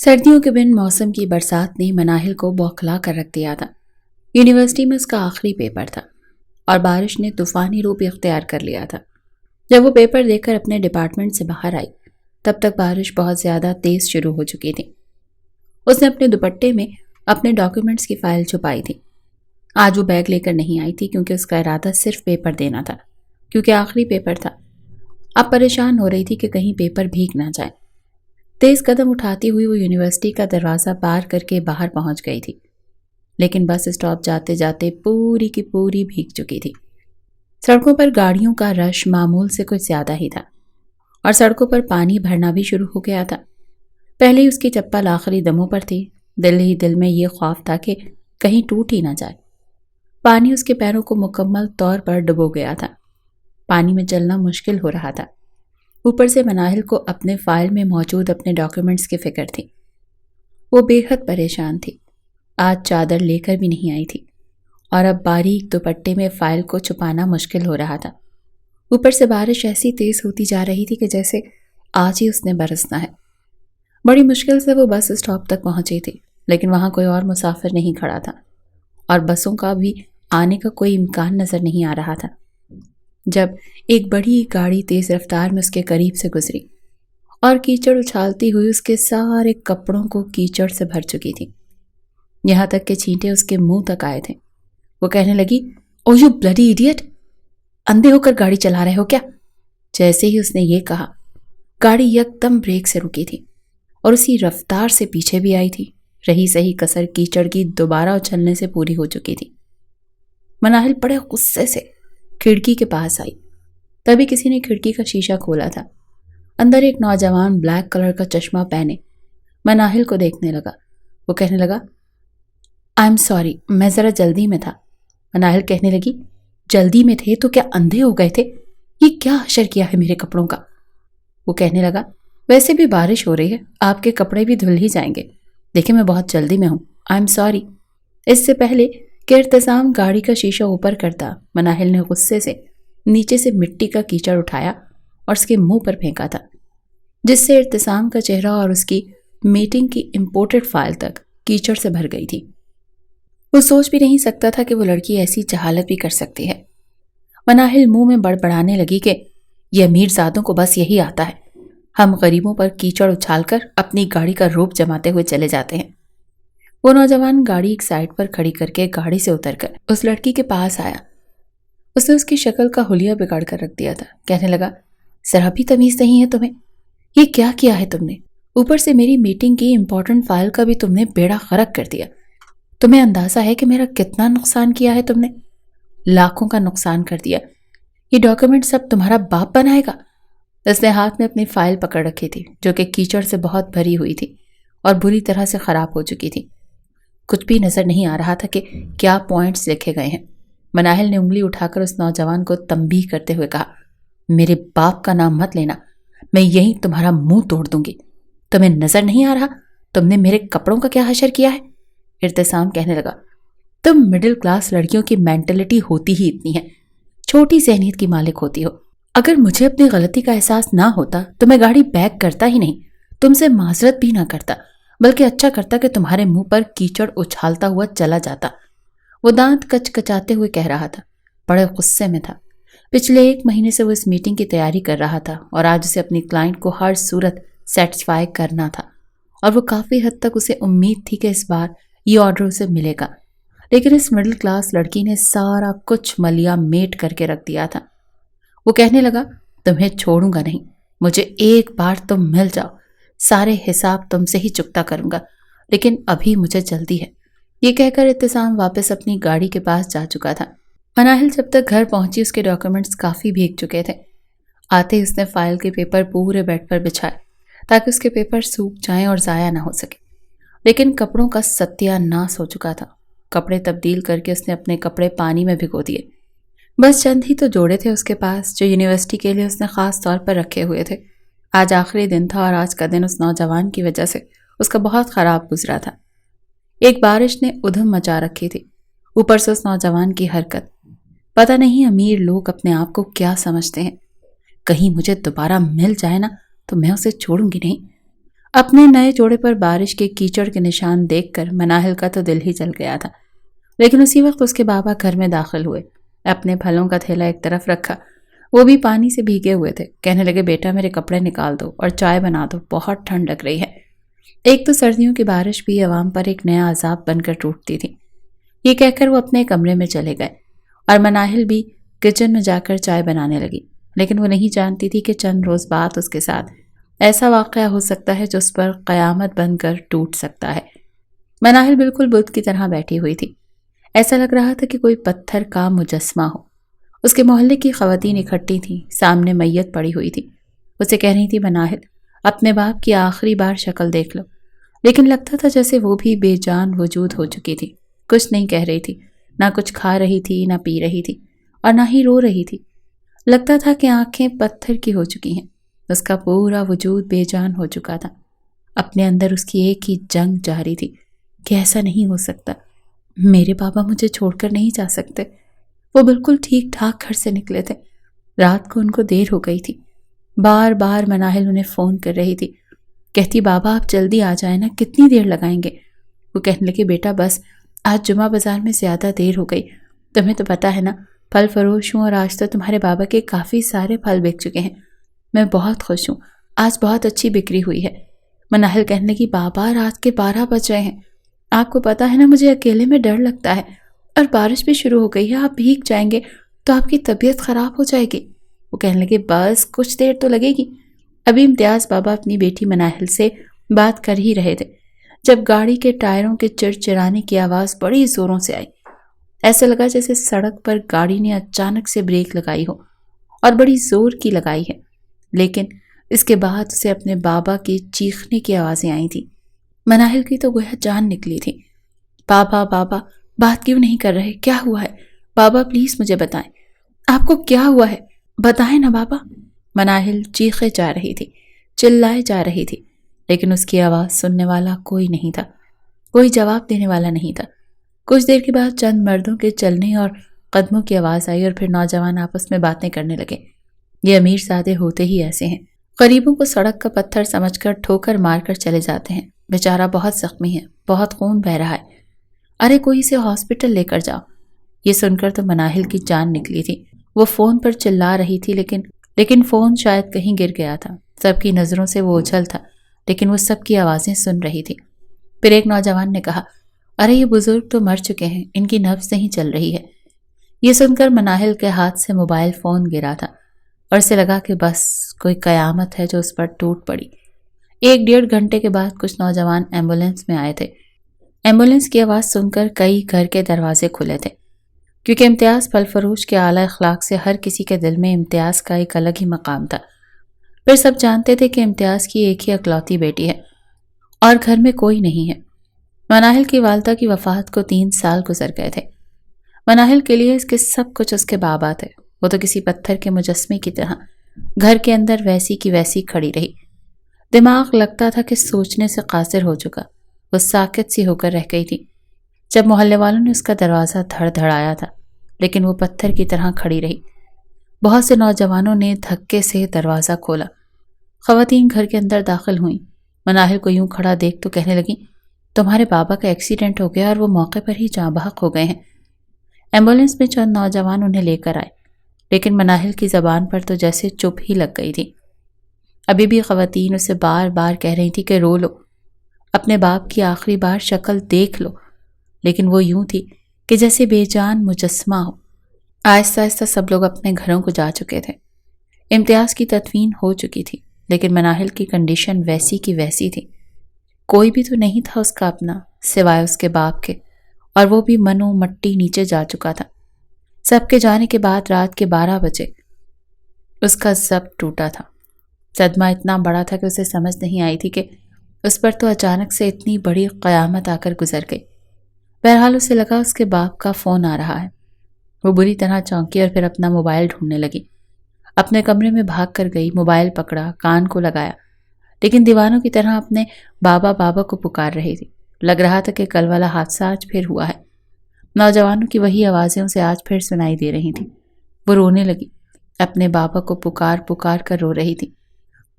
سردیوں کے بن موسم کی برسات نے مناہل کو بوکھلا کر رکھ دیا تھا۔ یونیورسٹی میں اس کا آخری پیپر تھا اور بارش نے طوفانی روپ اختیار کر لیا تھا۔ جب وہ پیپر دے کر اپنے ڈپارٹمنٹ سے باہر آئی تب تک بارش بہت زیادہ تیز شروع ہو چکی تھی۔ اس نے اپنے دوپٹے میں اپنے ڈاکیومنٹس کی فائل چھپائی تھی۔ آج وہ بیگ لے کر نہیں آئی تھی کیونکہ اس کا ارادہ صرف پیپر دینا تھا، کیونکہ آخری پیپر تھا۔ اب پریشان ہو رہی تھی کہ کہیں پیپر بھیگ نہ جائے۔ تیز قدم اٹھاتی ہوئی وہ یونیورسٹی کا دروازہ پار کر کے باہر پہنچ گئی تھی، لیکن بس اسٹاپ جاتے جاتے پوری کی پوری بھیگ چکی تھی۔ سڑکوں پر گاڑیوں کا رش معمول سے کچھ زیادہ ہی تھا اور سڑکوں پر پانی بھرنا بھی شروع ہو گیا تھا۔ پہلے ہی اس کی چپل آخری دموں پر تھی۔ دل ہی دل میں یہ خوف تھا کہ کہیں ٹوٹ ہی نہ جائے۔ پانی اس کے پیروں کو مکمل طور پر ڈبو گیا تھا۔ پانی میں چلنا مشکل ہو رہا تھا۔ اوپر سے مناہل کو اپنے فائل میں موجود اپنے ڈاکیومنٹس کی فکر تھی۔ وہ بے حد پریشان تھی۔ آج چادر لے کر بھی نہیں آئی تھی اور اب باریک دوپٹے میں فائل کو چھپانا مشکل ہو رہا تھا۔ اوپر سے بارش ایسی تیز ہوتی جا رہی تھی کہ جیسے آج ہی اس نے برسنا ہے۔ بڑی مشکل سے وہ بس اسٹاپ تک پہنچی تھی، لیکن وہاں کوئی اور مسافر نہیں کھڑا تھا اور بسوں کا بھی آنے کا کوئی امکان نظر نہیں آ رہا تھا۔ جب ایک بڑی گاڑی تیز رفتار میں اس کے قریب سے گزری اور کیچڑ اچھالتی ہوئی اس کے سارے کپڑوں کو کیچڑ سے بھر چکی تھی، یہاں تک کہ چھینٹے اس کے منہ تک آئے تھے۔ وہ کہنے لگی، "او یو بلڈی ایڈیٹ! اندھے ہو کر گاڑی چلا رہے ہو کیا؟" جیسے ہی اس نے یہ کہا، گاڑی یکدم بریک سے رکی تھی اور اسی رفتار سے پیچھے بھی آئی تھی۔ رہی سہی کسر کیچڑ کی دوبارہ اچھلنے سے پوری ہو چکی تھی۔ مناہل بڑے غصے سے کھڑکی کے پاس آئی۔ تبھی کسی نے کھڑکی کا شیشہ کھولا تھا۔ اندر ایک نوجوان بلیک کلر کا چشمہ پہنے مناہل کو دیکھنے لگا۔ وہ کہنے لگا، "آئی ایم سوری، میں ذرا جلدی میں تھا۔" مناہل کہنے لگی، "جلدی میں تھے تو کیا اندھے ہو گئے تھے؟ یہ کیا حشر کیا ہے میرے کپڑوں کا؟" وہ کہنے لگا، "ویسے بھی بارش ہو رہی ہے، آپ کے کپڑے بھی دھل ہی جائیں گے۔ دیکھیں میں بہت جلدی میں ہوں، آئی ایم سوری۔" اس سے پہلے کہ ارتسام گاڑی کا شیشہ اوپر کرتا، مناہل نے غصے سے نیچے سے مٹی کا کیچڑ اٹھایا اور اس کے منہ پر پھینکا تھا، جس سے ارتسام کا چہرہ اور اس کی میٹنگ کی امپورٹڈ فائل تک کیچڑ سے بھر گئی تھی۔ وہ سوچ بھی نہیں سکتا تھا کہ وہ لڑکی ایسی جہالت بھی کر سکتی ہے۔ مناہل منہ میں بڑبڑانے لگی کہ یہ امیر زادوں کو بس یہی آتا ہے، ہم غریبوں پر کیچڑ اچھال کر اپنی گاڑی کا روپ جماتے ہوئے چلے جاتے ہیں۔ وہ نوجوان گاڑی ایک سائڈ پر کھڑی کر کے گاڑی سے اتر کر اس لڑکی کے پاس آیا۔ اس نے اس کی شکل کا حلیہ بگاڑ کر رکھ دیا تھا۔ کہنے لگا، "ذرا بھی تمیز نہیں ہے تمہیں؟ یہ کیا کیا ہے تم نے؟ اوپر سے میری میٹنگ کی امپورٹنٹ فائل کا بھی تم نے بیڑا غرق کر دیا۔ تمہیں اندازہ ہے کہ میرا کتنا نقصان کیا ہے تم نے؟ لاکھوں کا نقصان کر دیا۔ یہ ڈاکیومنٹ سب تمہارا باپ بنائے گا۔" اس نے ہاتھ میں اپنی فائل پکڑ رکھی تھی جو کہ کیچڑ سے بہت بھری ہوئی تھی اور بری طرح سے خراب ہو چکی تھی۔ کچھ بھی نظر نہیں آ رہا تھا کہ کیا پوائنٹس لکھے گئے ہیں۔ مناہل نے انگلی اٹھا کر اس نوجوان کو تنبیہ کرتے ہوئے کہا، "میرے باپ کا نام مت لینا، میں یہیں تمہارا منہ توڑ دوں گی۔ تمہیں نظر نہیں آ رہا تم نے میرے کپڑوں کا کیا حشر کیا ہے؟" ارتسام کہنے لگا، "تم مڈل کلاس لڑکیوں کی مینٹلٹی ہوتی ہی اتنی ہے، چھوٹی ذہنیت کی مالک ہوتی ہو۔ اگر مجھے اپنی غلطی کا احساس نہ ہوتا تو میں گاڑی بیک کرتا ہی نہیں، تم سے معذرت بھی نہ کرتا، بلکہ اچھا کرتا کہ تمہارے منہ پر کیچڑ اچھالتا ہوا چلا جاتا۔" وہ دانت کچ کچاتے ہوئے کہہ رہا تھا۔ بڑے غصے میں تھا۔ پچھلے 1 مہینے سے وہ اس میٹنگ کی تیاری کر رہا تھا اور آج اسے اپنی کلائنٹ کو ہر صورت سیٹسفائی کرنا تھا، اور وہ کافی حد تک اسے امید تھی کہ اس بار یہ آرڈر اسے ملے گا۔ لیکن اس مڈل کلاس لڑکی نے سارا کچھ ملیا میٹ کر کے رکھ دیا تھا۔ وہ کہنے لگا، "تمہیں چھوڑوں گا نہیں، مجھے ایک بار تم مل جاؤ، سارے حساب تم سے ہی چکتا کروں گا، لیکن ابھی مجھے جلدی ہے۔" یہ کہہ کر ارتسام واپس اپنی گاڑی کے پاس جا چکا تھا۔ مناہل جب تک گھر پہنچی اس کے ڈاکیومنٹس کافی بھیگ چکے تھے۔ آتے ہی اس نے فائل کے پیپر پورے بیڈ پر بچھائے تاکہ اس کے پیپر سوکھ جائیں اور ضائع نہ ہو سکے، لیکن کپڑوں کا ستیہ ناس ہو چکا تھا۔ کپڑے تبدیل کر کے اس نے اپنے کپڑے پانی میں بھگو دیے۔ بس چند ہی تو جوڑے تھے اس کے پاس جو یونیورسٹی کے لیے اس نے خاص طور پر رکھے ہوئے تھے۔ آج آخری دن تھا اور آج کا دن اس نوجوان کی وجہ سے اس کا بہت خراب گزرا تھا۔ ایک بارش نے ادھم مچا رکھی تھی، اوپر سے اس نوجوان کی حرکت۔ پتہ نہیں امیر لوگ اپنے آپ کو کیا سمجھتے ہیں۔ کہیں مجھے دوبارہ مل جائے نا تو میں اسے چھوڑوں گی نہیں۔ اپنے نئے جوڑے پر بارش کے کیچڑ کے نشان دیکھ کر مناہل کا تو دل ہی جل گیا تھا، لیکن اسی وقت اس کے بابا گھر میں داخل ہوئے۔ اپنے پھلوں کا تھیلا ایک طرف رکھا، وہ بھی پانی سے بھیگے ہوئے تھے۔ کہنے لگے، بیٹا میرے کپڑے نکال دو اور چائے بنا دو، بہت ٹھنڈ لگ رہی ہے۔ ایک تو سردیوں کی بارش بھی عوام پر ایک نیا عذاب بن کر ٹوٹتی تھی۔ یہ کہہ کر وہ اپنے کمرے میں چلے گئے اور مناہل بھی کچن میں جا کر چائے بنانے لگی، لیکن وہ نہیں جانتی تھی کہ چند روز بعد اس کے ساتھ ایسا واقعہ ہو سکتا ہے جو اس پر قیامت بن کر ٹوٹ سکتا ہے۔ مناہل بالکل بت کی طرح بیٹھی ہوئی تھی، ایسا لگ رہا تھا کہ کوئی پتھر کا مجسمہ ہو۔ اس کے محلے کی خواتین اکٹھی تھیں، سامنے میت پڑی ہوئی تھی۔ اسے کہہ رہی تھی، مناہل اپنے باپ کی آخری بار شکل دیکھ لو، لیکن لگتا تھا جیسے وہ بھی بے جان وجود ہو چکی تھی۔ کچھ نہیں کہہ رہی تھی، نہ کچھ کھا رہی تھی، نہ پی رہی تھی، اور نہ ہی رو رہی تھی۔ لگتا تھا کہ آنکھیں پتھر کی ہو چکی ہیں۔ اس کا پورا وجود بے جان ہو چکا تھا۔ اپنے اندر اس کی ایک ہی جنگ جاری تھی کہ ایسا نہیں ہو سکتا، میرے بابا مجھے چھوڑ کر نہیں جا سکتے۔ وہ بالکل ٹھیک ٹھاک گھر سے نکلے تھے، رات کو ان کو دیر ہو گئی تھی۔ بار بار مناہل انہیں فون کر رہی تھی، کہتی، بابا آپ جلدی آ جائیں نا، کتنی دیر لگائیں گے؟ وہ کہنے لگے، بیٹا بس آج جمعہ بازار میں زیادہ دیر ہو گئی، تمہیں تو پتہ ہے نا، پھل فروش ہوں اور آج تو تمہارے بابا کے کافی سارے پھل بک چکے ہیں۔ میں بہت خوش ہوں، آج بہت اچھی بکری ہوئی ہے۔ مناہل کہنے لگی، بابا رات کے 12 بج رہے ہیں، آپ کو پتہ ہے نا مجھے اکیلے میں ڈر لگتا ہے، اور بارش بھی شروع ہو گئی ہے، آپ بھیگ جائیں گے تو آپ کی طبیعت خراب ہو جائے گی۔ وہ کہنے لگے، بس کچھ دیر تو لگے گی۔ ابھی امتیاز بابا اپنی بیٹی مناہل سے بات کر ہی رہے تھے جب گاڑی کے ٹائروں کے چرچرانے کی آواز بڑی زوروں سے آئی۔ ایسا لگا جیسے سڑک پر گاڑی نے اچانک سے بریک لگائی ہو، اور بڑی زور کی لگائی ہے۔ لیکن اس کے بعد اسے اپنے بابا کی چیخنے کی آوازیں آئی تھی۔ مناہل کی تو گویا جان نکلی تھی۔ بابا بابا بات کیوں نہیں کر رہے؟ کیا ہوا ہے؟ بابا پلیز مجھے بتائیں، آپ کو کیا ہوا ہے؟ بتائیں نا بابا۔ مناہل چیخے جا رہی تھی، چلائے جا رہی تھی، لیکن اس کی آواز سننے والا کوئی نہیں تھا، کوئی جواب دینے والا نہیں تھا۔ کچھ دیر کے بعد چند مردوں کے چلنے اور قدموں کی آواز آئی، اور پھر نوجوان آپس میں باتیں کرنے لگے۔ یہ امیر زادے ہوتے ہی ایسے ہیں، غریبوں کو سڑک کا پتھر سمجھ کر ٹھوکر مار کر چلے جاتے ہیں۔ بیچارہ بہت زخمی ہے، بہت خون بہہ رہا ہے، ارے کوئی اسے ہاسپٹل لے کر جاؤ۔ یہ سن کر تو مناہل کی جان نکلی تھی۔ وہ فون پر چلا رہی تھی، لیکن فون شاید کہیں گر گیا تھا۔ سب کی نظروں سے وہ اچھل تھا، لیکن وہ سب کی آوازیں سن رہی تھی۔ پھر ایک نوجوان نے کہا، ارے یہ بزرگ تو مر چکے ہیں، ان کی نبض نہیں چل رہی ہے۔ یہ سن کر مناہل کے ہاتھ سے موبائل فون گرا تھا، اور اسے لگا کہ بس کوئی قیامت ہے جو اس پر ٹوٹ پڑی۔ 1-1.5 گھنٹے کے بعد کچھ نوجوان ایمبولینس میں آئے تھے۔ ایمبولینس کی آواز سن کر کئی گھر کے دروازے کھلے تھے، کیونکہ امتیاز پھل فروش کے اعلیٰ اخلاق سے ہر کسی کے دل میں امتیاز کا ایک الگ ہی مقام تھا۔ پھر سب جانتے تھے کہ امتیاز کی ایک ہی اکلوتی بیٹی ہے اور گھر میں کوئی نہیں ہے۔ مناہل کی والدہ کی وفات کو 3 سال گزر گئے تھے۔ مناہل کے لیے اس کے سب کچھ اس کے بابا تھے۔ وہ تو کسی پتھر کے مجسمے کی طرح گھر کے اندر ویسی کی ویسی کھڑی رہی۔ دماغ لگتا تھا کہ سوچنے سے قاصر ہو چکا، وہ ساکت سی ہو کر رہ گئی تھی۔ جب محلے والوں نے اس کا دروازہ دھڑ دھڑایا تھا، لیکن وہ پتھر کی طرح کھڑی رہی۔ بہت سے نوجوانوں نے دھکے سے دروازہ کھولا۔ خواتین گھر کے اندر داخل ہوئیں۔ مناہل کو یوں کھڑا دیکھ تو کہنے لگی، تمہارے بابا کا ایکسیڈنٹ ہو گیا اور وہ موقع پر ہی جاں بحق ہو گئے ہیں۔ ایمبولینس میں چند نوجوان انہیں لے کر آئے، لیکن مناہل کی زبان پر تو جیسے چپ ہی لگ گئی تھی۔ ابھی بھی خواتین اسے بار بار کہہ رہی تھی کہ رو لو، اپنے باپ کی آخری بار شکل دیکھ لو، لیکن وہ یوں تھی کہ جیسے بے جان مجسمہ ہو۔ آہستہ آہستہ سب لوگ اپنے گھروں کو جا چکے تھے۔ امتیاز کی تدفین ہو چکی تھی، لیکن مناہل کی کنڈیشن ویسی کی ویسی تھی۔ کوئی بھی تو نہیں تھا اس کا اپنا سوائے اس کے باپ کے، اور وہ بھی منو مٹی نیچے جا چکا تھا۔ سب کے جانے کے بعد رات کے 12 بجے اس کا ضبط ٹوٹا تھا۔ صدمہ اتنا بڑا تھا کہ اسے سمجھ نہیں آئی تھی کہ اس پر تو اچانک سے اتنی بڑی قیامت آ کر گزر گئی۔ بہرحال اسے لگا اس کے باپ کا فون آ رہا ہے۔ وہ بری طرح چونکی اور پھر اپنا موبائل ڈھونڈنے لگی۔ اپنے کمرے میں بھاگ کر گئی، موبائل پکڑا، کان کو لگایا، لیکن دیوانوں کی طرح اپنے بابا بابا کو پکار رہی تھی۔ لگ رہا تھا کہ کل والا حادثہ آج پھر ہوا ہے۔ نوجوانوں کی وہی آوازیں اسے آج پھر سنائی دے رہی تھیں۔ وہ رونے لگی، اپنے بابا کو پکار پکار کر رو رہی تھی۔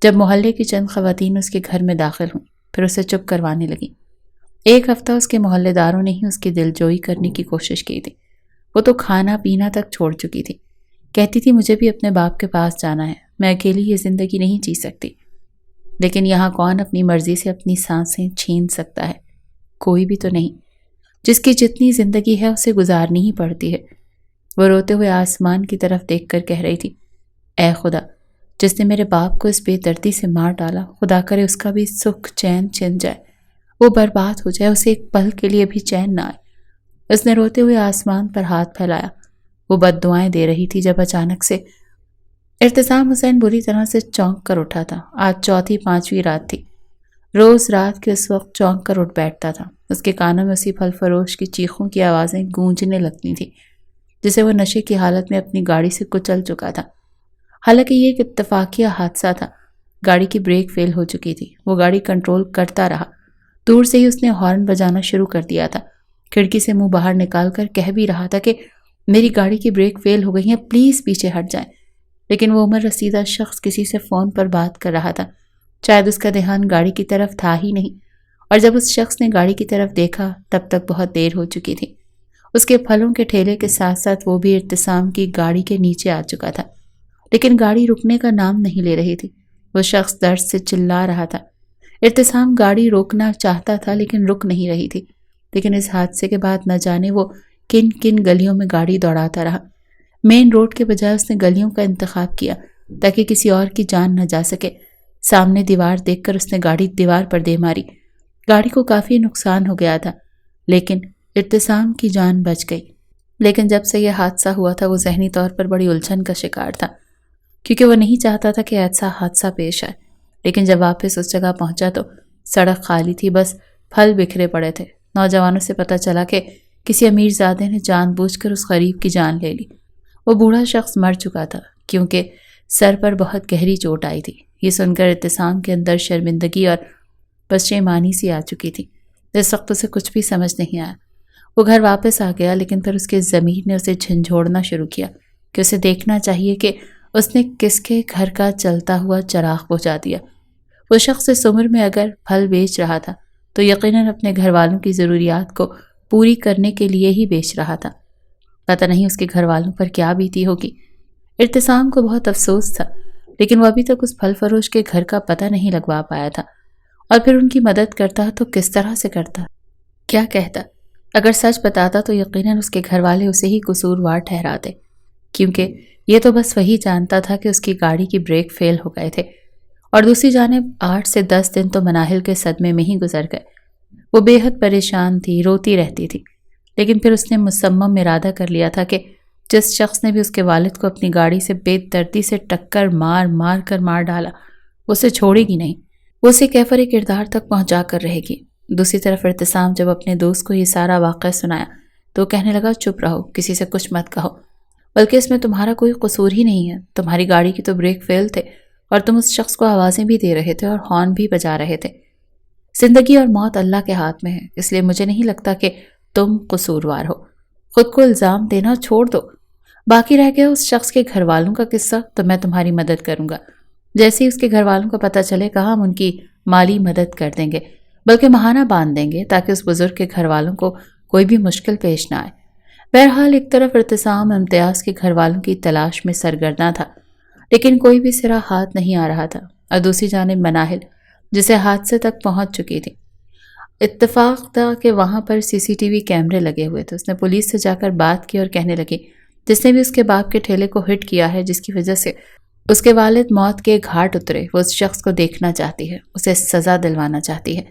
جب محلے کی چند خواتین اس کے گھر میں داخل ہوئیں پھر اسے چپ کروانے لگیں۔ ایک ہفتہ اس کے محلے داروں نے ہی اس کی دلجوئی کرنے کی کوشش کی تھی۔ وہ تو کھانا پینا تک چھوڑ چکی تھی۔ کہتی تھی مجھے بھی اپنے باپ کے پاس جانا ہے، میں اکیلی یہ زندگی نہیں جی سکتی۔ لیکن یہاں کون اپنی مرضی سے اپنی سانسیں چھین سکتا ہے؟ کوئی بھی تو نہیں۔ جس کی جتنی زندگی ہے اسے گزارنی ہی پڑتی ہے۔ وہ روتے ہوئے آسمان کی طرف دیکھ کر کہہ رہی تھی، اے خدا، جس نے میرے باپ کو اس بے دردی سے مار ڈالا، خدا کرے اس کا بھی سکھ چین چھن جائے، وہ برباد ہو جائے، اسے ایک پل کے لیے بھی چین نہ آئے۔ اس نے روتے ہوئے آسمان پر ہاتھ پھیلایا۔ وہ بد دعائیں دے رہی تھی جب اچانک سے ارتسام حسین بری طرح سے چونک کر اٹھا تھا۔ آج چوتھی پانچویں رات تھی۔ روز رات کے اس وقت چونک کر اٹھ بیٹھتا تھا۔ اس کے کانوں میں اسی پھل فروش کی چیخوں کی آوازیں گونجنے لگتی تھیں جسے وہ نشے کی حالت میں اپنی گاڑی سے کچل چکا تھا۔ حالانکہ یہ ایک اتفاقیہ حادثہ تھا۔ گاڑی کی بریک فیل ہو چکی تھی۔ وہ گاڑی کنٹرول کرتا رہا۔ دور سے ہی اس نے ہارن بجانا شروع کر دیا تھا۔ کھڑکی سے منہ باہر نکال کر کہہ بھی رہا تھا کہ میری گاڑی کی بریک فیل ہو گئی ہے، پلیز پیچھے ہٹ جائیں۔ لیکن وہ عمر رسیدہ شخص کسی سے فون پر بات کر رہا تھا۔ شاید اس کا دھیان گاڑی کی طرف تھا ہی نہیں، اور جب اس شخص نے گاڑی کی طرف دیکھا تب تک بہت دیر ہو چکی تھی۔ اس کے پھلوں کے ٹھیلے کے ساتھ ساتھ وہ بھی ارتسام کی گاڑی کے نیچے آ چکا تھا، لیکن گاڑی رکنے کا نام نہیں لے رہی تھی۔ وہ شخص درد سے چلا رہا تھا۔ ارتسام گاڑی روکنا چاہتا تھا لیکن رک نہیں رہی تھی۔ لیکن اس حادثے کے بعد نہ جانے وہ کن کن گلیوں میں گاڑی دوڑاتا رہا۔ مین روڈ کے بجائے اس نے گلیوں کا انتخاب کیا تاکہ کسی اور کی جان نہ جا سکے۔ سامنے دیوار دیکھ کر اس نے گاڑی دیوار پر دے ماری۔ گاڑی کو کافی نقصان ہو گیا تھا لیکن ارتسام کی جان بچ گئی۔ لیکن جب سے یہ حادثہ ہوا تھا وہ ذہنی طور پر بڑی الجھن کا شکار تھا، کیونکہ وہ نہیں چاہتا تھا کہ ایسا حادثہ پیش آئے۔ لیکن جب واپس اس جگہ پہنچا تو سڑک خالی تھی، بس پھل بکھرے پڑے تھے۔ نوجوانوں سے پتہ چلا کہ کسی امیر زادے نے جان بوجھ کر اس غریب کی جان لے لی۔ وہ بوڑھا شخص مر چکا تھا کیونکہ سر پر بہت گہری چوٹ آئی تھی۔ یہ سن کر ارتسام کے اندر شرمندگی اور پشیمانی سی آ چکی تھی۔ اس وقت اسے کچھ بھی سمجھ نہیں آیا۔ وہ گھر واپس آ گیا لیکن پھر اس کے ضمیر نے اسے جھنجھوڑنا شروع کیا کہ اسے دیکھنا چاہیے کہ اس نے کس کے گھر کا چلتا ہوا چراغ بجھا دیا۔ وہ شخص اس عمر میں اگر پھل بیچ رہا تھا تو یقیناً اپنے گھر والوں کی ضروریات کو پوری کرنے کے لیے ہی بیچ رہا تھا۔ پتہ نہیں اس کے گھر والوں پر کیا بیتی ہوگی۔ ارتسام کو بہت افسوس تھا لیکن وہ ابھی تک اس پھل فروش کے گھر کا پتہ نہیں لگوا پایا تھا، اور پھر ان کی مدد کرتا تو کس طرح سے کرتا، کیا کہتا۔ اگر سچ بتاتا تو یقیناً اس کے گھر والے اسے ہی قصوروار ٹھہراتے، کیونکہ یہ تو بس وہی جانتا تھا کہ اس کی گاڑی کی بریک فیل ہو گئے تھے، اور دوسری جانب 8 سے 10 دن تو مناہل کے صدمے میں ہی گزر گئے۔ وہ بے حد پریشان تھی، روتی رہتی تھی، لیکن پھر اس نے مصمم ارادہ کر لیا تھا کہ جس شخص نے بھی اس کے والد کو اپنی گاڑی سے بے دردی سے ٹکر مار کر مار ڈالا، اسے چھوڑے گی نہیں، وہ اسے کیفر کردار تک پہنچا کر رہے گی۔ دوسری طرف ارتسام جب اپنے دوست کو یہ سارا واقعہ سنایا تو کہنے لگا، چپ رہو، کسی سے کچھ مت کہو، بلکہ اس میں تمہارا کوئی قصور ہی نہیں ہے۔ تمہاری گاڑی کی تو بریک فیل تھے اور تم اس شخص کو آوازیں بھی دے رہے تھے اور ہارن بھی بجا رہے تھے۔ زندگی اور موت اللہ کے ہاتھ میں ہے، اس لیے مجھے نہیں لگتا کہ تم قصوروار ہو۔ خود کو الزام دینا چھوڑ دو۔ باقی رہ گیا اس شخص کے گھر والوں کا قصہ، تو میں تمہاری مدد کروں گا۔ جیسے ہی اس کے گھر والوں کو پتہ چلے گا ہم ان کی مالی مدد کر دیں گے، بلکہ ماہانہ باندھ دیں گے تاکہ اس بزرگ کے گھر والوں کو کوئی بھی مشکل پیش نہ آئے۔ بہرحال ایک طرف ارتسام امتیاز کے گھر والوں کی تلاش میں سرگرداں تھا لیکن کوئی بھی سرا ہاتھ نہیں آ رہا تھا، اور دوسری جانب مناہل جسے حادثے تک پہنچ چکی تھی۔ اتفاق تھا کہ وہاں پر CCTV کیمرے لگے ہوئے تھے۔ اس نے پولیس سے جا کر بات کی اور کہنے لگی، جس نے بھی اس کے باپ کے ٹھیلے کو ہٹ کیا ہے، جس کی وجہ سے اس کے والد موت کے گھاٹ اترے، وہ اس شخص کو دیکھنا چاہتی ہے، اسے سزا دلوانا چاہتی ہے،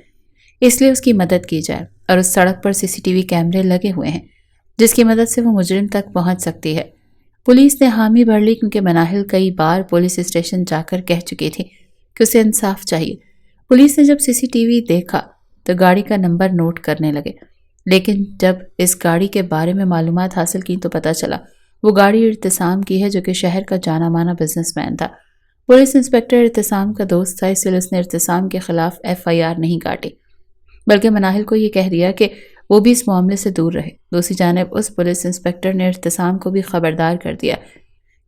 اس لیے اس کی مدد کی جائے، اور اس سڑک پر CCTV کیمرے لگے ہوئے ہیں جس کی مدد سے وہ مجرم تک پہنچ سکتی ہے۔ پولیس نے حامی بھر لی کیونکہ مناہل کئی بار پولیس اسٹیشن جا کر کہہ چکی تھی کہ اسے انصاف چاہیے۔ پولیس نے جب CCTV دیکھا تو گاڑی کا نمبر نوٹ کرنے لگے، لیکن جب اس گاڑی کے بارے میں معلومات حاصل کی تو پتہ چلا وہ گاڑی ارتسام کی ہے، جو کہ شہر کا جانا مانا بزنس مین تھا۔ پولیس انسپکٹر ارتسام کا دوست تھا، اس لیے اس نے ارتسام کے خلاف FIR نہیں کاٹی، بلکہ مناہل کو یہ کہہ دیا کہ وہ بھی اس معاملے سے دور رہے۔ دوسری جانب اس پولیس انسپکٹر نے ارتسام کو بھی خبردار کر دیا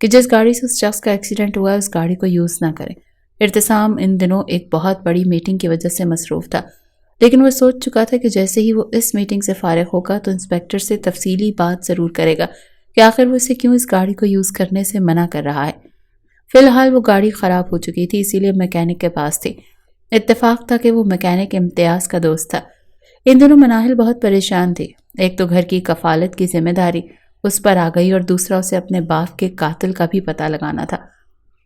کہ جس گاڑی سے اس شخص کا ایکسیڈنٹ ہوا ہے اس گاڑی کو یوز نہ کریں، ارتسام ان دنوں ایک بہت بڑی میٹنگ کی وجہ سے مصروف تھا، لیکن وہ سوچ چکا تھا کہ جیسے ہی وہ اس میٹنگ سے فارغ ہوگا تو انسپیکٹر سے تفصیلی بات ضرور کرے گا کہ آخر وہ اسے کیوں اس گاڑی کو یوز کرنے سے منع کر رہا ہے۔ فی الحال وہ گاڑی خراب ہو چکی تھی، اسی لیے میکینک کے پاس تھی۔ اتفاق تھا کہ وہ میکینک امتیاز کا دوست تھا۔ ان دنوں مناہل بہت پریشان تھی۔ ایک تو گھر کی کفالت کی ذمہ داری اس پر آ گئی اور دوسرا اسے اپنے باپ کے قاتل کا بھی پتہ لگانا تھا۔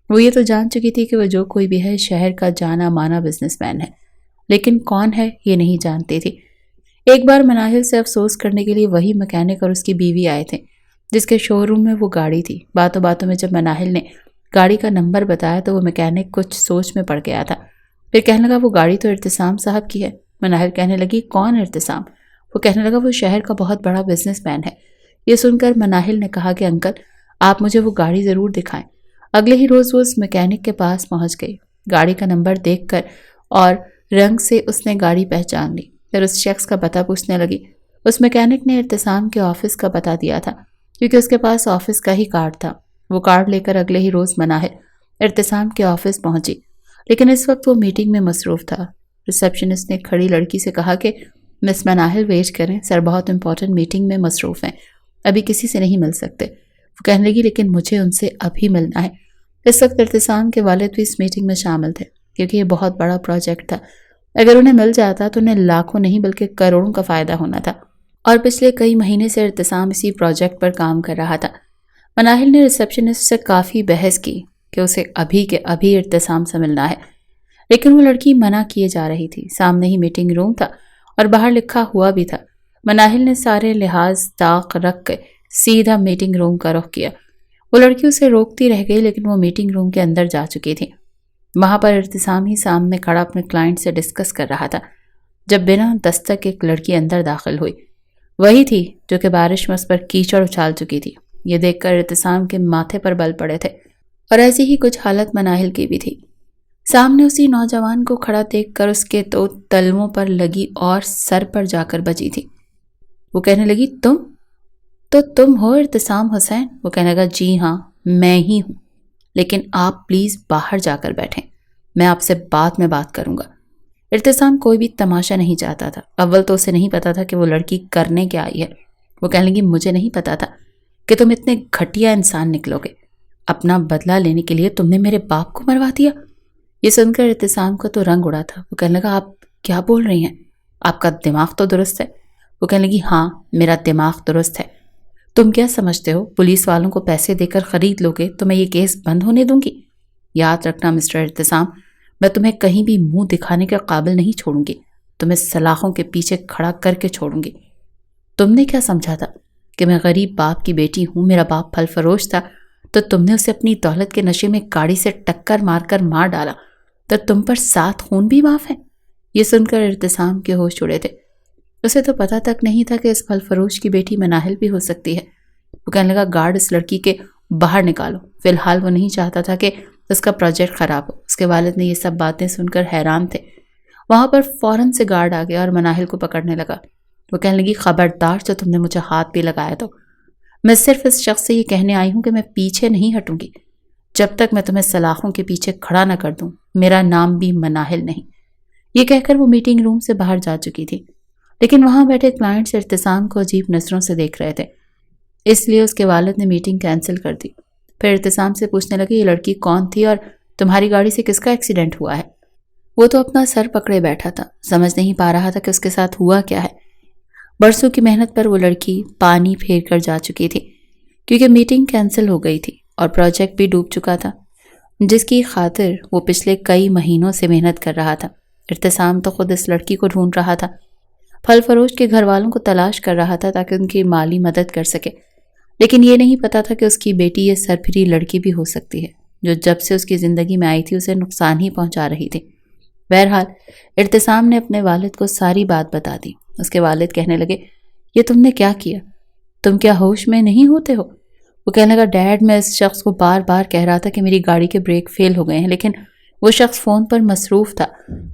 وہ یہ تو جان چکی تھی کہ وہ جو کوئی بھی ہے شہر کا جانا مانا بزنس مین ہے، لیکن کون ہے یہ نہیں جانتی تھی۔ ایک بار مناہل سے افسوس کرنے کے لیے وہی میکینک اور اس کی بیوی آئے تھے جس کے شو روم میں وہ گاڑی تھی۔ باتوں باتوں میں جب مناہل نے گاڑی کا نمبر بتایا تو وہ میکینک کچھ سوچ میں پڑ گیا تھا، پھر کہنے لگا وہ گاڑی تو ارتسام صاحب کی ہے۔ مناہل کہنے لگی کون ارتسام؟ وہ کہنے لگا وہ شہر کا بہت بڑا بزنس مین ہے۔ یہ سن کر مناہل نے کہا کہ انکل آپ مجھے وہ گاڑی ضرور دکھائیں۔ اگلے ہی روز وہ اس میکینک کے پاس پہنچ گئی۔ گاڑی کا نمبر دیکھ کر اور رنگ سے اس نے گاڑی پہچان لی، پھر اس شخص کا پتہ پوچھنے لگی۔ اس میکینک نے ارتسام کے آفس کا پتہ دیا تھا کیونکہ اس کے پاس آفس کا ہی کارڈ تھا۔ وہ کارڈ لے کر اگلے ہی روز مناہل ارتسام کے آفس پہنچی، لیکن اس وقت وہ میٹنگ میں مصروف تھا۔ ریسیپشنسٹ نے کھڑی لڑکی سے کہا کہ مس مناہل ویٹ کریں، سر بہت امپورٹنٹ میٹنگ میں مصروف ہیں، ابھی کسی سے نہیں مل سکتے۔ وہ کہنے لگی لیکن مجھے ان سے ابھی ملنا ہے۔ اس وقت ارتسام کے والد بھی اس میٹنگ میں شامل تھے کیونکہ یہ بہت بڑا پروجیکٹ تھا۔ اگر انہیں مل جاتا تو انہیں لاکھوں نہیں بلکہ کروڑوں کا فائدہ ہونا تھا، اور پچھلے کئی مہینے سے ارتسام اسی پروجیکٹ پر کام کر رہا تھا۔ مناہل نے ریسیپشنسٹ سے کافی بحث کی کہ اسے ابھی کے ابھی ارتسام سے ملنا ہے، لیکن وہ لڑکی منع کیے جا رہی تھی۔ سامنے ہی میٹنگ روم تھا اور باہر لکھا ہوا بھی تھا۔ مناہل نے سارے لحاظ طاق رکھ کے سیدھا میٹنگ روم کا رخ کیا۔ وہ لڑکی اسے روکتی رہ گئی لیکن وہ میٹنگ روم کے اندر جا چکی تھی۔ وہاں پر ارتسام ہی سامنے کھڑا اپنے کلائنٹ سے ڈسکس کر رہا تھا جب بنا دستک ایک لڑکی اندر داخل ہوئی۔ وہی تھی جو کہ بارش میں اس پر کیچڑ اچھال چکی تھی۔ یہ دیکھ کر ارتسام کے ماتھے پر بل پڑے تھے، اور ایسی ہی کچھ حالت مناہل کی بھی تھی۔ سامنے اسی نوجوان کو کھڑا دیکھ کر اس کے تو تلووں پر لگی اور سر پر جا کر بجی تھی۔ وہ کہنے لگی تم ہو ارتسام حسین؟ وہ کہنے لگا جی ہاں میں ہی ہوں، لیکن آپ پلیز باہر جا کر بیٹھیں، میں آپ سے بعد میں بات کروں گا۔ ارتسام کوئی بھی تماشا نہیں چاہتا تھا۔ اول تو اسے نہیں پتا تھا کہ وہ لڑکی کرنے کیا آئی ہے۔ وہ کہنے لگی مجھے نہیں پتا تھا کہ تم اتنے گھٹیا انسان نکلو گے۔ اپنا بدلہ لینے کے لیے تم نے میرے باپ کو مروا دیا۔ یہ سن کر ارتسام کا تو رنگ اڑا تھا۔ وہ کہنے لگا آپ کیا بول رہی ہیں؟ آپ کا دماغ تو درست ہے؟ وہ کہنے لگی ہاں میرا دماغ درست ہے۔ تم کیا سمجھتے ہو پولیس والوں کو پیسے دے کر خرید لو گے تو میں یہ کیس بند ہونے دوں گی؟ یاد رکھنا مسٹر ارتسام، میں تمہیں کہیں بھی منہ دکھانے کے قابل نہیں چھوڑوں گی، تمہیں سلاخوں کے پیچھے کھڑا کر کے چھوڑوں گی۔ تم نے کیا سمجھا تھا کہ میں غریب باپ کی بیٹی ہوں؟ میرا باپ پھل فروش تھا تو تم نے اسے اپنی دولت کے نشے میں گاڑی سے ٹکر مار کر مار ڈالا، تو تم پر 7 خون بھی معاف ہیں۔ یہ سن کر ارتسام کے ہوش اڑے تھے۔ اسے تو پتہ تک نہیں تھا کہ اس پھل فروش کی بیٹی مناہل بھی ہو سکتی ہے۔ وہ کہنے لگا گارڈ اس لڑکی کے باہر نکالو۔ فی الحال وہ نہیں چاہتا تھا کہ اس کا پروجیکٹ خراب ہو۔ اس کے والد نے یہ سب باتیں سن کر حیران تھے۔ وہاں پر فوراً سے گارڈ آ گیا اور مناہل کو پکڑنے لگا۔ وہ کہنے لگی خبردار جو تم نے مجھے ہاتھ بھی لگایا تو میں صرف اس شخص سے یہ کہنے آئی ہوں کہ میں پیچھے نہیں ہٹوں گی جب تک میں تمہیں سلاخوں کے پیچھے کھڑا نہ کر دوں۔ میرا نام بھی مناہل نہیں۔ یہ کہہ کر وہ میٹنگ روم سے باہر جا چکی تھی، لیکن وہاں بیٹھے کلائنٹس ارتسام کو عجیب نظروں سے دیکھ رہے تھے، اس لیے اس کے والد نے میٹنگ کینسل کر دی۔ پھر ارتسام سے پوچھنے لگے یہ لڑکی کون تھی اور تمہاری گاڑی سے کس کا ایکسیڈنٹ ہوا ہے؟ وہ تو اپنا سر پکڑے بیٹھا تھا، سمجھ نہیں پا رہا تھا کہ اس کے ساتھ ہوا کیا ہے۔ برسوں کی محنت پر وہ لڑکی پانی پھیر کر جا چکی تھی کیونکہ میٹنگ کینسل ہو گئی تھی اور پروجیکٹ بھی ڈوب چکا تھا جس کی خاطر وہ پچھلے کئی مہینوں سے محنت کر رہا تھا۔ ارتسام تو خود اس لڑکی کو ڈھونڈ رہا تھا، پھل فروش کے گھر والوں کو تلاش کر رہا تھا تاکہ ان کی مالی مدد کر سکے، لیکن یہ نہیں پتا تھا کہ اس کی بیٹی یہ سرپھری لڑکی بھی ہو سکتی ہے جو جب سے اس کی زندگی میں آئی تھی اسے نقصان ہی پہنچا رہی تھی۔ بہرحال ارتسام نے اپنے والد کو ساری بات بتا دی۔ اس کے والد کہنے لگے یہ تم نے کیا کیا؟ تم کیا ہوش میں نہیں ہوتے ہو؟ وہ کہنے لگا ڈیڈ میں اس شخص کو بار بار کہہ رہا تھا کہ میری گاڑی کے بریک فیل ہو گئے ہیں، لیکن وہ شخص فون پر مصروف تھا۔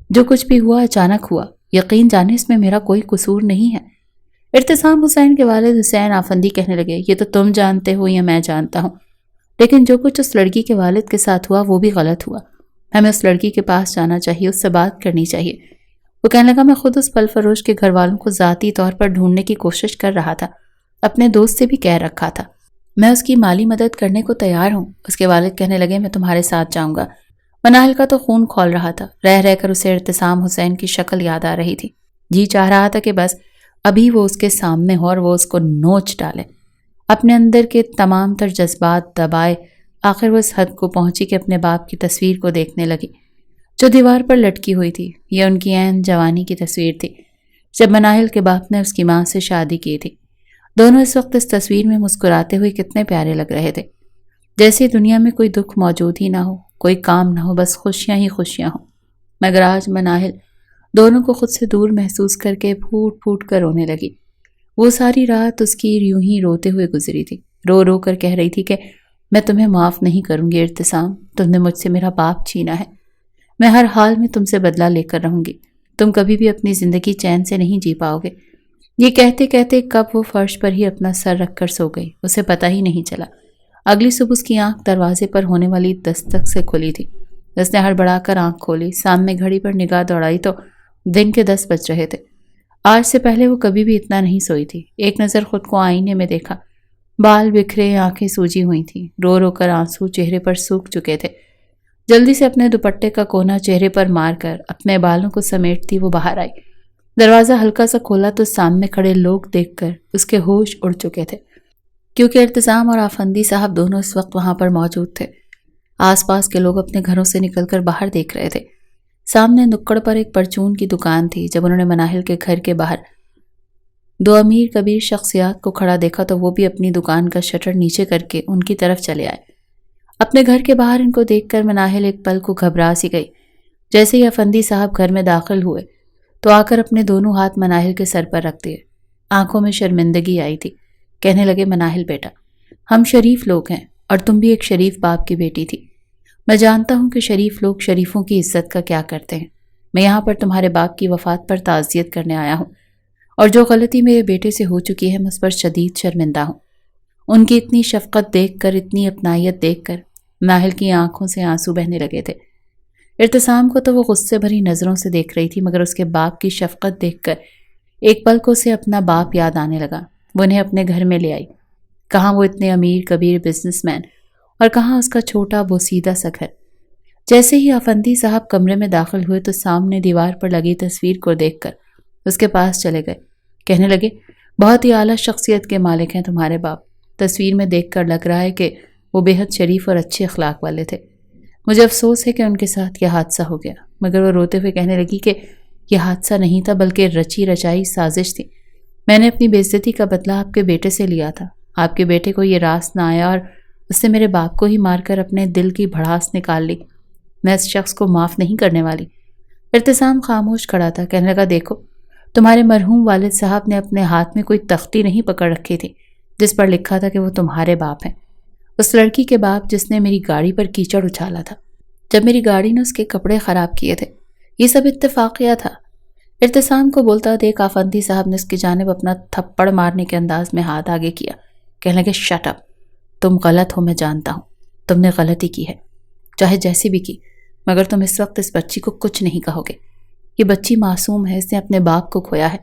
جو کچھ بھی ہوا اچانک ہوا، یقین جانے اس میں میرا کوئی قصور نہیں ہے۔ ارتسام حسین کے والد حسین آفندی کہنے لگے یہ تو تم جانتے ہو یا میں جانتا ہوں، لیکن جو کچھ اس لڑکی کے والد کے ساتھ ہوا وہ بھی غلط ہوا۔ ہمیں اس لڑکی کے پاس جانا چاہیے، اس سے بات کرنی چاہیے۔ وہ کہنے لگا میں خود اس پھل فروش کے گھر والوں کو ذاتی طور پر ڈھونڈنے کی کوشش کر رہا تھا، اپنے دوست سے بھی کہہ رکھا تھا، میں اس کی مالی مدد کرنے کو تیار ہوں۔ اس کے والد کہنے لگے میں تمہارے ساتھ جاؤں گا۔ مناہل کا تو خون کھول رہا تھا، رہ رہ کر اسے ارتسام حسین کی شکل یاد آ رہی تھی۔ جی چاہ رہا تھا کہ بس ابھی وہ اس کے سامنے ہو اور وہ اس کو نوچ ڈالے، اپنے اندر کے تمام تر جذبات دبائے۔ آخر وہ اس حد کو پہنچی کہ اپنے باپ کی تصویر کو دیکھنے لگی جو دیوار پر لٹکی ہوئی تھی۔ یہ ان کی عین جوانی کی تصویر تھی جب مناہل کے باپ نے اس کی ماں سے شادی کی تھی۔ دونوں اس وقت اس تصویر میں مسکراتے ہوئے کتنے پیارے لگ رہے تھے، جیسے دنیا میں کوئی دکھ موجود ہی نہ ہو، کوئی کام نہ ہو، بس خوشیاں ہی خوشیاں ہوں۔ مگر آج مناہل دونوں کو خود سے دور محسوس کر کے پھوٹ پھوٹ کر رونے لگی۔ وہ ساری رات اس کی یوں ہی روتے ہوئے گزری تھی، رو رو کر کہہ رہی تھی کہ میں تمہیں معاف نہیں کروں گی ارتسام، تم نے مجھ سے میرا باپ چھینا ہے، میں ہر حال میں تم سے بدلہ لے کر رہوں گی، تم کبھی بھی اپنی زندگی چین سے نہیں جی پاؤ گے۔ یہ کہتے کہتے کب وہ فرش پر ہی اپنا سر رکھ کر سو گئی، اسے پتہ ہی نہیں چلا۔ اگلی صبح اس کی آنکھ دروازے پر ہونے والی دستک سے کھلی تھی۔ اس نے ہڑبڑا کر آنکھ کھولی، سامنے گھڑی پر نگاہ دوڑائی تو دن کے 10 بج رہے تھے۔ آج سے پہلے وہ کبھی بھی اتنا نہیں سوئی تھی۔ ایک نظر خود کو آئینے میں دیکھا، بال بکھرے، آنکھیں سوجی ہوئی تھیں، رو رو کر آنسو چہرے پر سوکھ چکے تھے۔ جلدی سے اپنے دوپٹے کا کونا چہرے پر مار کر اپنے بالوں کو سمیٹتی وہ باہر آئی۔ دروازہ ہلکا سا کھولا تو سامنے کھڑے لوگ دیکھ کر اس کے ہوش اڑ چکے تھے، کیونکہ ارتسام اور آفندی صاحب دونوں اس وقت وہاں پر موجود تھے۔ آس پاس کے لوگ اپنے گھروں سے نکل کر باہر دیکھ رہے تھے۔ سامنے نکڑ پر ایک پرچون کی دکان تھی۔ جب انہوں نے مناہل کے گھر کے باہر 2 امیر کبیر شخصیات کو کھڑا دیکھا تو وہ بھی اپنی دکان کا شٹر نیچے کر کے ان کی طرف چلے آئے۔ اپنے گھر کے باہر ان کو دیکھ کر مناہل ایک پل کو گھبرا سی گئی۔ جیسے ہی افندی صاحب گھر میں داخل ہوئے تو آ کر اپنے دونوں ہاتھ مناہل کے سر پر رکھ دیے۔ آنکھوں میں شرمندگی آئی تھی۔ کہنے لگے مناہل بیٹا، ہم شریف لوگ ہیں اور تم بھی ایک شریف باپ کی بیٹی تھی۔ میں جانتا ہوں کہ شریف لوگ شریفوں کی عزت کا کیا کرتے ہیں۔ میں یہاں پر تمہارے باپ کی وفات پر تعزیت کرنے آیا ہوں، اور جو غلطی میرے بیٹے سے ہو چکی ہے میں اس پر شدید شرمندہ ہوں۔ ان کی اتنی شفقت دیکھ کر، اتنی اپنائیت دیکھ کر مناہل کی آنکھوں سے آنسو بہنے لگے تھے۔ ارتسام کو تو وہ غصے بھری نظروں سے دیکھ رہی تھی، مگر اس کے باپ کی شفقت دیکھ کر ایک پل کو اسے اپنا باپ یاد آنے لگا۔ وہ انہیں اپنے گھر میں لے آئی۔ کہاں وہ اتنے امیر کبیر بزنس مین، اور کہاں اس کا چھوٹا بوسیدہ سا گھر۔ جیسے ہی آفندی صاحب کمرے میں داخل ہوئے تو سامنے دیوار پر لگی تصویر کو دیکھ کر اس کے پاس چلے گئے۔ کہنے لگے بہت ہی اعلیٰ شخصیت کے مالک ہیں تمہارے باپ۔ تصویر میں دیکھ کر لگ رہا ہے کہ وہ بے حد شریف اور اچھے اخلاق والے تھے۔ مجھے افسوس ہے کہ ان کے ساتھ یہ حادثہ ہو گیا۔ مگر وہ روتے ہوئے کہنے لگی کہ یہ حادثہ نہیں تھا بلکہ رچی رچائی سازش تھی۔ میں نے اپنی بے عزتی کا بدلہ آپ کے بیٹے سے لیا تھا۔ آپ کے بیٹے کو یہ راس نہ آیا اور اس نے میرے باپ کو ہی مار کر اپنے دل کی بھڑاس نکال لی۔ میں اس شخص کو معاف نہیں کرنے والی۔ ارتسام خاموش کھڑا تھا۔ کہنے لگا دیکھو، تمہارے مرحوم والد صاحب نے اپنے ہاتھ میں کوئی تختی نہیں پکڑ رکھی تھی جس پر لکھا تھا کہ وہ تمہارے باپ ہیں۔ اس لڑکی کے باپ جس نے میری گاڑی پر کیچڑ اچھالا تھا جب میری گاڑی نے اس کے کپڑے خراب کیے تھے۔ یہ سب اتفاقیہ تھا۔ ارتسام کو بولتا دیکھ آفندی صاحب نے اس کی جانب اپنا تھپڑ مارنے کے انداز میں ہاتھ آگے کیا۔ کہنے لگے شٹ اپ، تم غلط ہو، میں جانتا ہوں تم نے غلطی کی ہے، چاہے جیسی بھی کی، مگر تم اس وقت اس بچی کو کچھ نہیں کہو گے۔ یہ بچی معصوم ہے، اس نے اپنے باپ کو کھویا ہے۔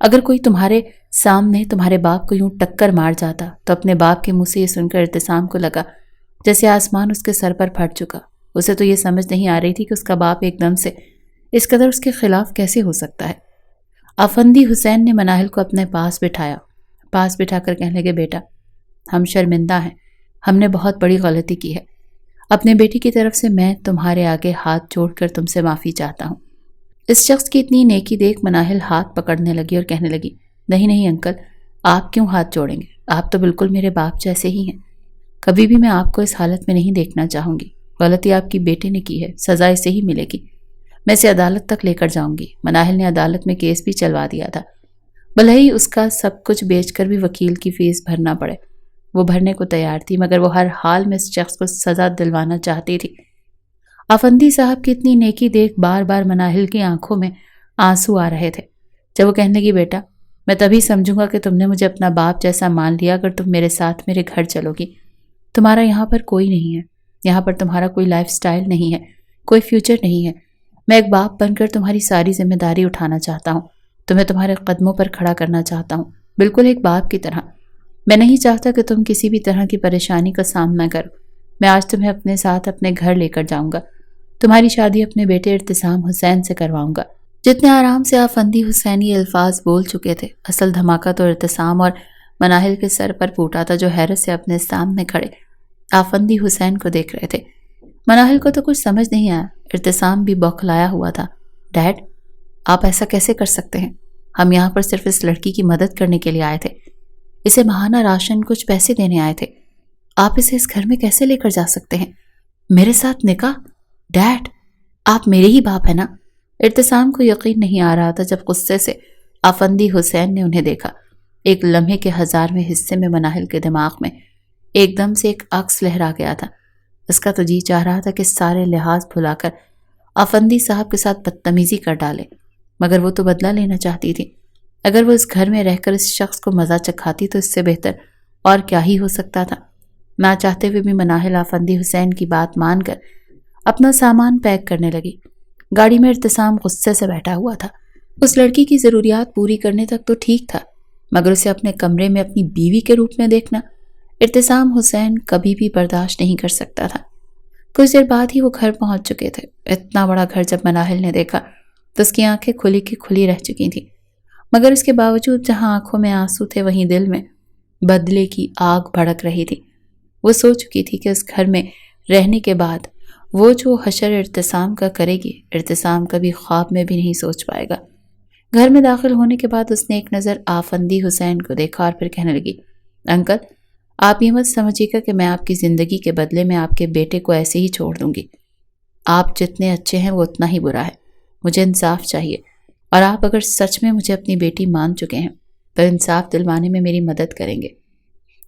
اگر کوئی تمہارے سامنے تمہارے باپ کو یوں ٹکر مار جاتا تو اپنے باپ کے منہ سے یہ سن کر ارتسام کو لگا جیسے آسمان اس کے سر پر پھٹ چکا۔ اسے تو یہ سمجھ نہیں آ رہی تھی کہ اس کا باپ ایک دم سے اس قدر اس کے خلاف کیسے ہو سکتا ہے۔ آفندی حسین نے مناہل کو اپنے پاس بٹھا کر کہنے لگے بیٹا، ہم شرمندہ ہیں، ہم نے بہت بڑی غلطی کی ہے۔ اپنے بیٹی کی طرف سے میں تمہارے آگے ہاتھ جوڑ کر تم سے معافی چاہتا ہوں۔ اس شخص کی اتنی نیکی دیکھ مناہل ہاتھ پکڑنے لگی اور کہنے لگی نہیں نہیں انکل، آپ کیوں ہاتھ جوڑیں گے؟ آپ تو بالکل میرے باپ جیسے ہی ہیں۔ کبھی بھی میں آپ کو اس حالت میں نہیں دیکھنا چاہوں گی۔ غلطی آپ کی بیٹے نے کی ہے، سزا اسے ہی ملے گی۔ میں اسے عدالت تک لے کر جاؤں گی۔ مناہل نے عدالت میں کیس بھی چلوا دیا تھا، بھلے ہی اس کا سب کچھ بیچ کر بھی وکیل کی فیس بھرنا پڑے۔ وہ بھرنے کو تیار تھی، مگر وہ ہر حال میں اس شخص کو سزا دلوانا چاہتی تھی۔ آفندی صاحب کی اتنی نیکی دیکھ بار بار مناہل کی آنکھوں میں آنسو آ رہے تھے۔ جب وہ کہنے لگی بیٹا، میں تبھی سمجھوں گا کہ تم نے مجھے اپنا باپ جیسا مان لیا اگر تم میرے ساتھ میرے گھر چلو گی۔ تمہارا یہاں پر کوئی نہیں ہے، یہاں پر تمہارا کوئی لائف سٹائل نہیں ہے، کوئی فیوچر نہیں ہے۔ میں ایک باپ بن کر تمہاری ساری ذمہ داری اٹھانا چاہتا ہوں، تمہیں تمہارے قدموں پر کھڑا کرنا چاہتا ہوں، بالکل ایک باپ کی طرح۔ میں نہیں چاہتا کہ تم کسی بھی طرح کی پریشانی کا سامنا کرو۔ میں آج تمہیں اپنے ساتھ اپنے گھر لے کر جاؤں گا، تمہاری شادی اپنے بیٹے ارتسام حسین سے کرواؤں گا۔ جتنے آرام سے آفندی حسین یہ الفاظ بول چکے تھے، اصل دھماکہ تو ارتسام اور مناہل کے سر پر پھوٹا تھا، جو حیرت سے اپنے سامنے کھڑے آفندی حسین کو دیکھ رہے تھے۔ مناہل کو تو کچھ سمجھ نہیں آیا، ارتسام بھی بوکھلایا ہوا تھا۔ ڈیڈ، آپ ایسا کیسے کر سکتے ہیں؟ ہم یہاں پر صرف اس لڑکی کی مدد کرنے کے لیے آئے تھے، اسے ماہانہ راشن کچھ پیسے دینے آئے تھے۔ آپ اسے اس گھر میں کیسے لے کر جا سکتے ہیں؟ میرے ساتھ نکاح؟ ڈیڈ، آپ میرے ہی باپ ہیں نا؟ ارتسام کو یقین نہیں آ رہا تھا جب غصے سے آفندی حسین نے انہیں دیکھا۔ ایک لمحے کے 1000ویں حصے میں مناہل کے دماغ میں ایک دم سے ایک عکس لہرا گیا تھا۔ اس کا تو جی چاہ رہا تھا کہ سارے لحاظ بھلا کر آفندی صاحب کے ساتھ بدتمیزی کر ڈالے، مگر وہ تو بدلہ لینا چاہتی تھی۔ اگر وہ اس گھر میں رہ کر اس شخص کو مزہ چکھاتی تو اس سے بہتر اور کیا ہی ہو سکتا تھا۔ نہ چاہتے ہوئے بھی مناہل آفندی حسین کی بات مان کر اپنا سامان پیک کرنے لگی۔ گاڑی میں ارتسام غصے سے بیٹھا ہوا تھا۔ اس لڑکی کی ضروریات پوری کرنے تک تو ٹھیک تھا، مگر اسے اپنے کمرے میں اپنی بیوی کے روپ میں دیکھنا ارتسام حسین کبھی بھی برداشت نہیں کر سکتا تھا۔ کچھ دیر بعد ہی وہ گھر پہنچ چکے تھے۔ اتنا بڑا گھر جب مناہل نے دیکھا تو اس کی آنکھیں کھلی کی کھلی رہ چکی تھیں، مگر اس کے باوجود جہاں آنکھوں میں آنسو تھے وہیں دل میں بدلے کی آگ بھڑک رہی تھی۔ وہ سوچ چکی تھی کہ اس گھر میں رہنے کے بعد وہ جو حشر ارتسام کا کرے گی، ارتسام کبھی خواب میں بھی نہیں سوچ پائے گا۔ گھر میں داخل ہونے کے بعد اس نے ایک نظر آفندی حسین کو دیکھا اور پھر کہنے لگی، انکل، آپ یہ مت سمجھیے گا کہ میں آپ کی زندگی کے بدلے میں آپ کے بیٹے کو ایسے ہی چھوڑ دوں گی۔ آپ جتنے اچھے ہیں وہ اتنا ہی برا ہے، مجھے انصاف چاہیے، اور آپ اگر سچ میں مجھے اپنی بیٹی مان چکے ہیں تو انصاف دلوانے میں میری مدد کریں گے۔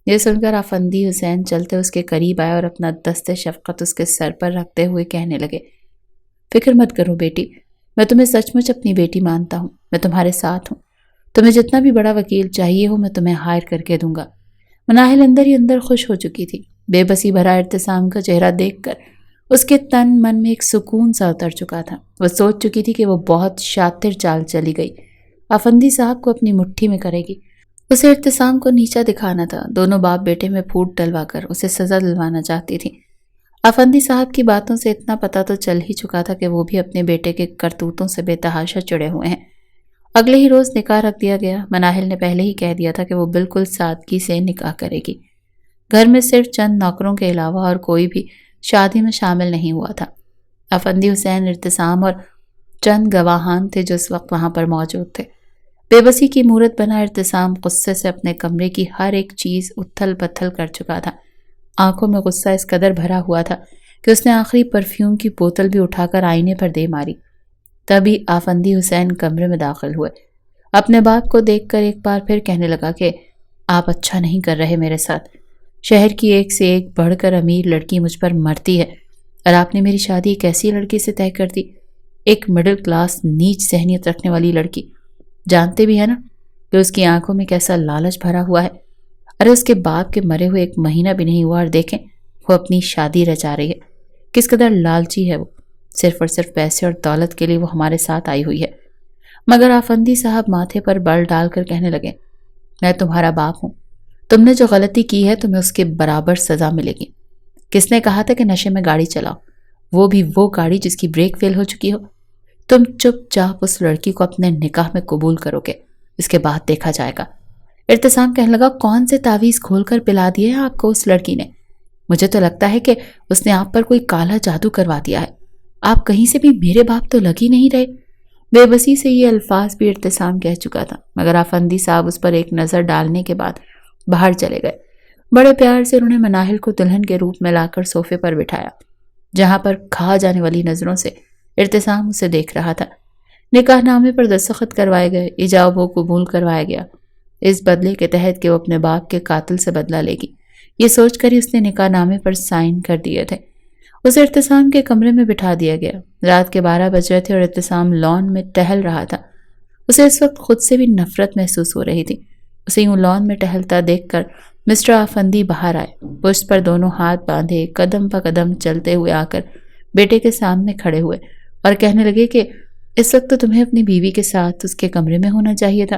یہ سن کر آفندی حسین چلتے اس کے قریب آئے اور اپنا دست شفقت اس کے سر پر رکھتے ہوئے کہنے لگے، فکر مت کرو بیٹی، میں تمہیں سچ مچ اپنی بیٹی مانتا ہوں، میں تمہارے ساتھ ہوں، تمہیں جتنا بھی بڑا وکیل چاہیے ہو میں تمہیں ہائر کر کے دوں گا۔ مناہل اندر ہی اندر خوش ہو چکی تھی۔ بے بسی بھرا ارتسام کا چہرہ دیکھ کر اس کے تن من میں ایک سکون سا اتر چکا تھا۔ وہ سوچ چکی تھی کہ وہ بہت شاطر چال چلی گئی، آفندی صاحب کو اپنی مٹھی میں کرے گی۔ اسے ارتسام کو نیچا دکھانا تھا، دونوں باپ بیٹے میں پھوٹ ڈلوا کر اسے سزا دلوانا چاہتی تھی۔ آفندی صاحب کی باتوں سے اتنا پتہ تو چل ہی چکا تھا کہ وہ بھی اپنے بیٹے کے کرتوتوں سے بے تحاشا چڑے ہوئے ہیں۔ اگلے ہی روز نکاح رکھ دیا گیا۔ مناہل نے پہلے ہی کہہ دیا تھا کہ وہ بالکل سادگی سے نکاح کرے گی۔ گھر میں صرف چند نوکروں کے علاوہ اور کوئی بھی شادی میں شامل نہیں ہوا تھا۔ آفندی حسین، ارتسام اور چند گواہان تھے جو اس وقت وہاں پر موجود تھے۔ بے بسی کی مورت بنا ارتسام غصے سے اپنے کمرے کی ہر ایک چیز اتھل پتھل کر چکا تھا۔ آنکھوں میں غصہ اس قدر بھرا ہوا تھا کہ اس نے آخری پرفیوم کی بوتل بھی اٹھا کر آئینے پر دے ماری۔ تبھی آفندی حسین کمرے میں داخل ہوئے۔ اپنے باپ کو دیکھ کر ایک بار پھر کہنے لگا کہ آپ اچھا نہیں کر رہے میرے ساتھ۔ شہر کی ایک سے ایک بڑھ کر امیر لڑکی مجھ پر مرتی ہے، اور آپ نے میری شادی ایک ایسی لڑکی سے طے کر دی، ایک مڈل کلاس نیچ ذہنیت رکھنے والی لڑکی۔ جانتے بھی ہے نا کہ اس کی آنکھوں میں کیسا لالچ بھرا ہوا ہے۔ ارے اس کے باپ کے مرے ہوئے 1 مہینہ بھی نہیں ہوا اور دیکھیں وہ اپنی شادی رچا رہی ہے۔ کس قدر لالچی ہے وہ، صرف اور صرف پیسے اور دولت کے لیے وہ ہمارے ساتھ آئی ہوئی ہے۔ مگر آفندی صاحب ماتھے پر بل ڈال کر کہنے لگے، میں تمہارا باپ ہوں، تم نے جو غلطی کی ہے تمہیں اس کے برابر سزا ملے گی۔ کس نے کہا تھا کہ نشے میں گاڑی چلاؤ، وہ بھی وہ گاڑی جس کی بریک فیل ہو چکی ہو؟ تم چپ چاپ اس لڑکی کو اپنے نکاح میں قبول کرو گے، اس کے بعد دیکھا جائے گا۔ ارتسام کہنے لگا، کون سے تعویذ کھول کر پلا دیے ہیں آپ کو اس لڑکی نے؟ مجھے تو لگتا ہے کہ اس نے آپ پر کوئی کالا جادو کروا دیا ہے۔ آپ کہیں سے بھی میرے باپ تو لگ ہی نہیں رہے۔ بے بسی سے یہ الفاظ بھی ارتسام کہہ چکا تھا، مگر آفندی صاحب اس پر ایک نظر ڈالنے کے بعد باہر چلے گئے۔ بڑے پیار سے انہوں نے مناہل کو دلہن کے روپ میں لا کر صوفے پر بٹھایا، جہاں پر کھا جانے والی نظروں سے ارتسام اسے دیکھ رہا تھا۔ نکاح نامے پر دستخط کروائے گئے، ایجاب و قبول کروایا گیا، اس بدلے کے تحت کہ وہ اپنے باپ کے قاتل سے بدلہ لے گی۔ یہ سوچ کر ہی اس نے نکاح نامے پر سائن کر دیے تھے۔ اسے ارتسام کے کمرے میں بٹھا دیا گیا۔ رات کے 12 بج رہے تھے اور ارتسام لان میں ٹہل رہا تھا۔ اسے اس وقت خود سے بھی نفرت محسوس ہو رہی تھی۔ اسے یوں لان میں ٹہلتا دیکھ کر مسٹر آفندی باہر آئے، پشت پر دونوں ہاتھ باندھے قدم پہ قدم چلتے ہوئے آ کر بیٹے کے سامنے کھڑے ہوئے اور کہنے لگے کہ اس وقت تو تمہیں اپنی بیوی کے ساتھ اس کے کمرے میں ہونا چاہیے تھا،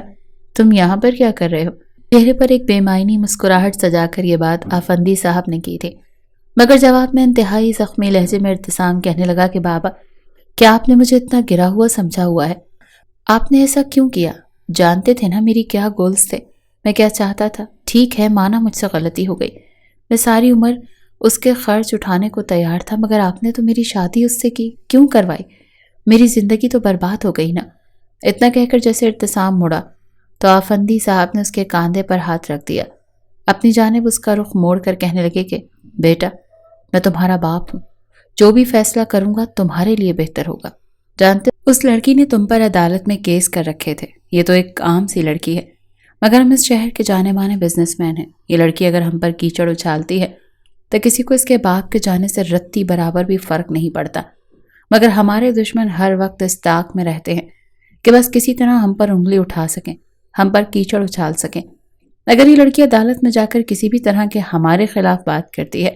تم یہاں پر کیا کر رہے ہو؟ چہرے پر ایک بے معنی مسکراہٹ سجا کر یہ بات آفندی صاحب نے کی تھی، مگر جواب میں انتہائی زخمی لہجے میں ارتسام کہنے لگا کہ بابا، کیا آپ نے مجھے اتنا گرا ہوا سمجھا ہوا ہے؟ آپ نے ایسا کیوں کیا؟ جانتے تھے نا میری کیا گولز تھے، میں کیا چاہتا تھا۔ ٹھیک ہے، مانا مجھ سے غلطی ہو گئی، میں ساری عمر اس کے خرچ اٹھانے کو تیار تھا، مگر آپ نے تو میری شادی اس سے کی، کیوں کروائی؟ میری زندگی تو برباد ہو گئی نا۔ اتنا کہہ کر جیسے ارتسام مڑا تو آفندی صاحب نے اس کے کاندھے پر ہاتھ رکھ دیا، اپنی جانب اس کا رخ موڑ کر کہنے لگے کہ بیٹا، میں تمہارا باپ ہوں، جو بھی فیصلہ کروں گا تمہارے لیے بہتر ہوگا۔ جانتے اس لڑکی نے تم پر عدالت میں کیس کر رکھے تھے، یہ تو ایک عام سی لڑکی ہے، مگر ہم اس شہر کے جانے مانے بزنس مین ہیں۔ یہ لڑکی اگر ہم پر کیچڑ اچھالتی ہے تو کسی کو اس کے باپ کے جانے سے رتی برابر بھی فرق نہیں پڑتا، مگر ہمارے دشمن ہر وقت اس طاق میں رہتے ہیں کہ بس کسی طرح ہم پر انگلی اٹھا سکیں، ہم پر کیچڑ اچھال سکیں۔ اگر یہ لڑکی عدالت میں جا کر کسی بھی طرح کے ہمارے خلاف بات کرتی ہے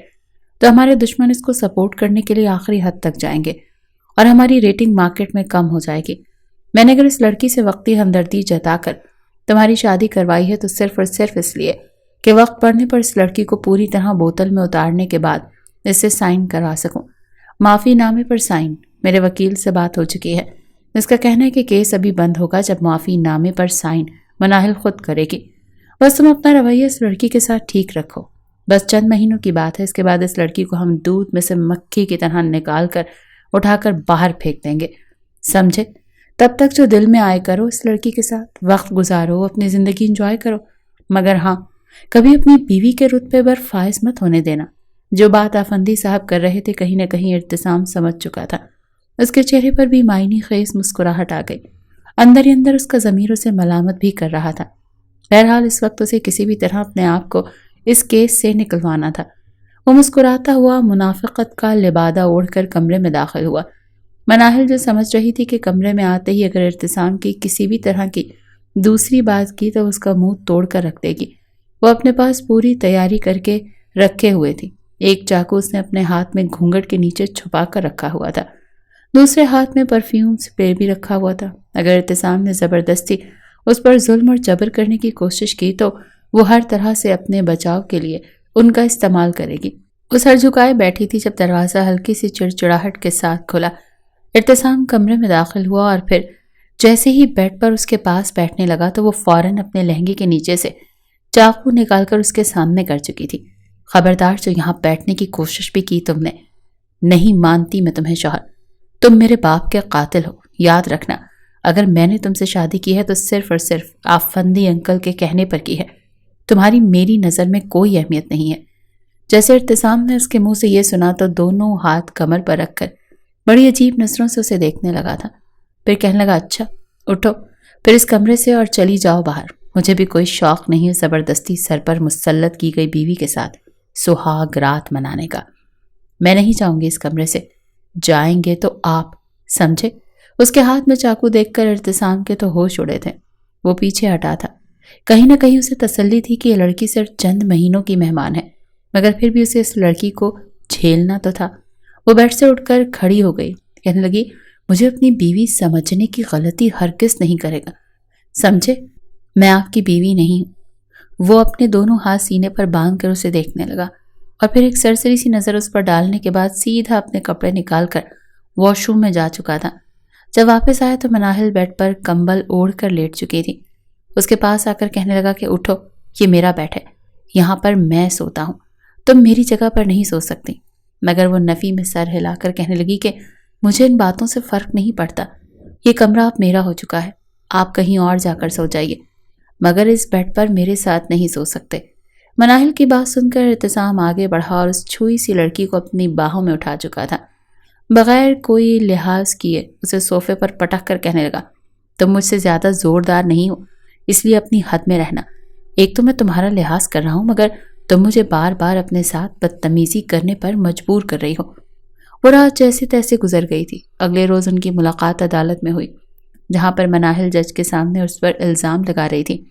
تو ہمارے دشمن اس کو سپورٹ کرنے کے لیے آخری حد تک جائیں گے اور ہماری ریٹنگ مارکیٹ میں کم ہو جائے گی۔ میں نے اگر اس لڑکی سے وقتی ہمدردی جتا کر تمہاری شادی کروائی ہے تو صرف اور صرف اس لیے کہ وقت پڑنے پر اس لڑکی کو پوری طرح بوتل میں اتارنے کے بعد اس سے سائن کروا سکوں۔ معافی نامے پر سائن میرے وکیل سے بات ہو چکی ہے، اس کا کہنا ہے کہ کیس ابھی بند ہوگا جب معافی نامے پر سائن مناہل خود کرے گی۔ بس تم اپنا رویہ اس لڑکی کے ساتھ ٹھیک رکھو، بس چند مہینوں کی بات ہے، اس کے بعد اس لڑکی کو ہم دودھ میں سے مکھی کی طرح نکال کر اٹھا کر باہر پھینک دیں گے، سمجھے؟ تب تک جو دل میں آئے کرو اس لڑکی کے ساتھ، وقت گزارو، اپنی زندگی انجوائے کرو، مگر ہاں کبھی اپنی بیوی کے رتبے پر فائز مت ہونے دینا۔ جو بات آفندی صاحب کر رہے تھے کہیں نہ کہیں ارتسام سمجھ چکا تھا، اس کے چہرے پر بھی معنی خیز مسکراہٹ آ گئی، اندر ہی اندر اس کا ضمیر اسے ملامت بھی کر رہا تھا۔ بہرحال اس وقت اسے کسی بھی طرح اپنے آپ کو اس کیس سے نکلوانا تھا۔ وہ مسکراتا ہوا منافقت کا لبادہ اوڑھ کر کمرے میں داخل ہوا۔ مناہل جو سمجھ رہی تھی کہ کمرے میں آتے ہی اگر ارتسام کی کسی بھی طرح کی دوسری بات کی تو اس کا منہ توڑ کر رکھ دے گی، وہ اپنے پاس پوری تیاری کر کے رکھے ہوئے تھی۔ ایک چاقو اس نے اپنے ہاتھ میں گھونگھٹ کے نیچے چھپا کر رکھا ہوا تھا، دوسرے ہاتھ میں پرفیوم اسپرے بھی رکھا ہوا تھا۔ اگر ارتسام نے زبردستی اس پر ظلم اور جبر کرنے کی کوشش کی تو وہ ہر طرح سے اپنے بچاؤ کے لیے ان کا استعمال کرے گی۔ وہ سر جھکائے بیٹھی تھی جب دروازہ ہلکی سی چڑچڑاہٹ کے ساتھ کھلا۔ ارتسام کمرے میں داخل ہوا اور پھر جیسے ہی بیڈ پر اس کے پاس بیٹھنے لگا تو وہ فوراً اپنے لہنگے کے نیچے سے چاقو نکال کر اس کے سامنے کر چکی تھی۔ خبردار، جو یہاں بیٹھنے کی کوشش بھی کی تم نے، نہیں مانتی میں تمہیں شوہر، تم میرے باپ کے قاتل ہو۔ یاد رکھنا، اگر میں نے تم سے شادی کی ہے تو صرف اور صرف آفندی انکل کے کہنے پر کی ہے، تمہاری میری نظر میں کوئی اہمیت نہیں ہے۔ جیسے ارتسام نے اس کے منہ سے یہ سنا تو دونوں ہاتھ کمر پر رکھ کر بڑی عجیب نظروں سے اسے دیکھنے لگا تھا، پھر کہنے لگا اچھا اٹھو، پھر اس کمرے سے اور چلی جاؤ باہر۔ مجھے بھی کوئی شوق نہیں ہے زبردستی سر پر مسلط کی گئی بیوی کے ساتھ سہاگ رات منانے کا۔ میں نہیں جاؤں گی اس کمرے سے، جائیں گے تو آپ، سمجھے؟ اس کے ہاتھ میں چاقو دیکھ کر ارتسام کے تو ہوش اڑے تھے، وہ پیچھے ہٹا تھا۔ کہیں نہ کہیں اسے تسلی تھی کہ یہ لڑکی صرف چند مہینوں کی مہمان ہے، مگر پھر بھی اسے اس لڑکی کو جھیلنا تو تھا۔ وہ بیڈ سے اٹھ کر کھڑی ہو گئی، کہنے لگی مجھے اپنی بیوی سمجھنے کی غلطی ہرگز نہیں کرے گا، سمجھے؟ میں آپ کی بیوی نہیں ہوں۔ وہ اپنے دونوں ہاتھ سینے پر باندھ کر اسے دیکھنے لگا اور پھر ایک سرسری سی نظر اس پر ڈالنے کے بعد سیدھا اپنے کپڑے نکال کر واش روم میں جا چکا تھا۔ جب واپس آیا تو مناہل بیڈ پر کمبل اوڑھ کر لیٹ چکی تھی۔ اس کے پاس آ کر کہنے لگا کہ اٹھو، یہ میرا بیڈ ہے، یہاں پر میں سوتا ہوں، تم میری جگہ پر نہیں سو سکتی۔ مگر وہ نفی میں سر ہلا کر کہنے لگی کہ مجھے ان باتوں سے فرق نہیں پڑتا، یہ کمرہ اب میرا ہو چکا ہے، آپ کہیں اور جا کر سو جائیے، مگر اس بیڈ پر میرے ساتھ نہیں سو سکتے۔ مناہل کی بات سن کر ارتسام آگے بڑھا اور اس چھوئی سی لڑکی کو اپنی باہوں میں اٹھا چکا تھا۔ بغیر کوئی لحاظ کیے اسے صوفے پر پٹک کر کہنے لگا تم مجھ سے زیادہ زوردار نہیں ہو، اس لیے اپنی حد میں رہنا۔ ایک تو میں تمہارا لحاظ کر رہا ہوں، مگر تم مجھے بار بار اپنے ساتھ بدتمیزی کرنے پر مجبور کر رہی ہو۔ وہ رات جیسے تیسے گزر گئی تھی۔ اگلے روز ان کی ملاقات عدالت میں ہوئی، جہاں پر مناہل جج کے سامنے اس پر الزام لگا رہی تھی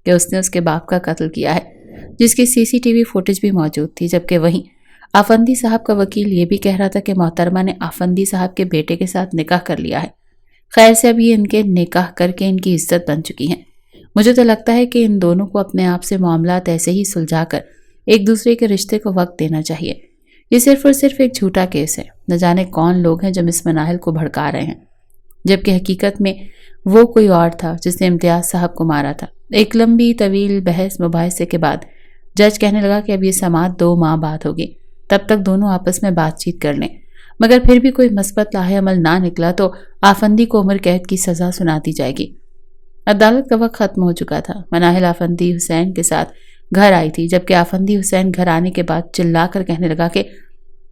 کہ اس نے اس کے باپ کا قتل کیا ہے، جس کی سی سی ٹی وی فوٹیج بھی موجود تھی، جبکہ وہیں آفندی صاحب کا وکیل یہ بھی کہہ رہا تھا کہ محترمہ نے آفندی صاحب کے بیٹے کے ساتھ نکاح کر لیا ہے۔ خیر سے اب یہ ان کے نکاح کر کے ان کی عزت بن چکی ہیں۔ مجھے تو لگتا ہے کہ ان دونوں کو اپنے آپ سے معاملات ایسے ہی سلجھا کر ایک دوسرے کے رشتے کو وقت دینا چاہیے۔ یہ صرف اور صرف ایک جھوٹا کیس ہے۔ نہ جانے کون لوگ ہیں جو مس مناہل کو بھڑکا رہے ہیں، جبکہ حقیقت میں وہ کوئی اور تھا جس نے امتیاز صاحب کو مارا تھا۔ ایک لمبی طویل بحث مباحثے کے بعد جج کہنے لگا کہ اب یہ سماعت 2 ماہ بعد ہوگی، تب تک دونوں آپس میں بات چیت کر لیں۔ مگر پھر بھی کوئی مثبت لاہ عمل نہ نکلا تو آفندی کو عمر قید کی سزا سنا دی جائے گی۔ عدالت کا وقت ختم ہو چکا تھا۔ مناہل آفندی حسین کے ساتھ گھر آئی تھی، جبکہ آفندی حسین گھر آنے کے بعد چلا کر کہنے لگا کہ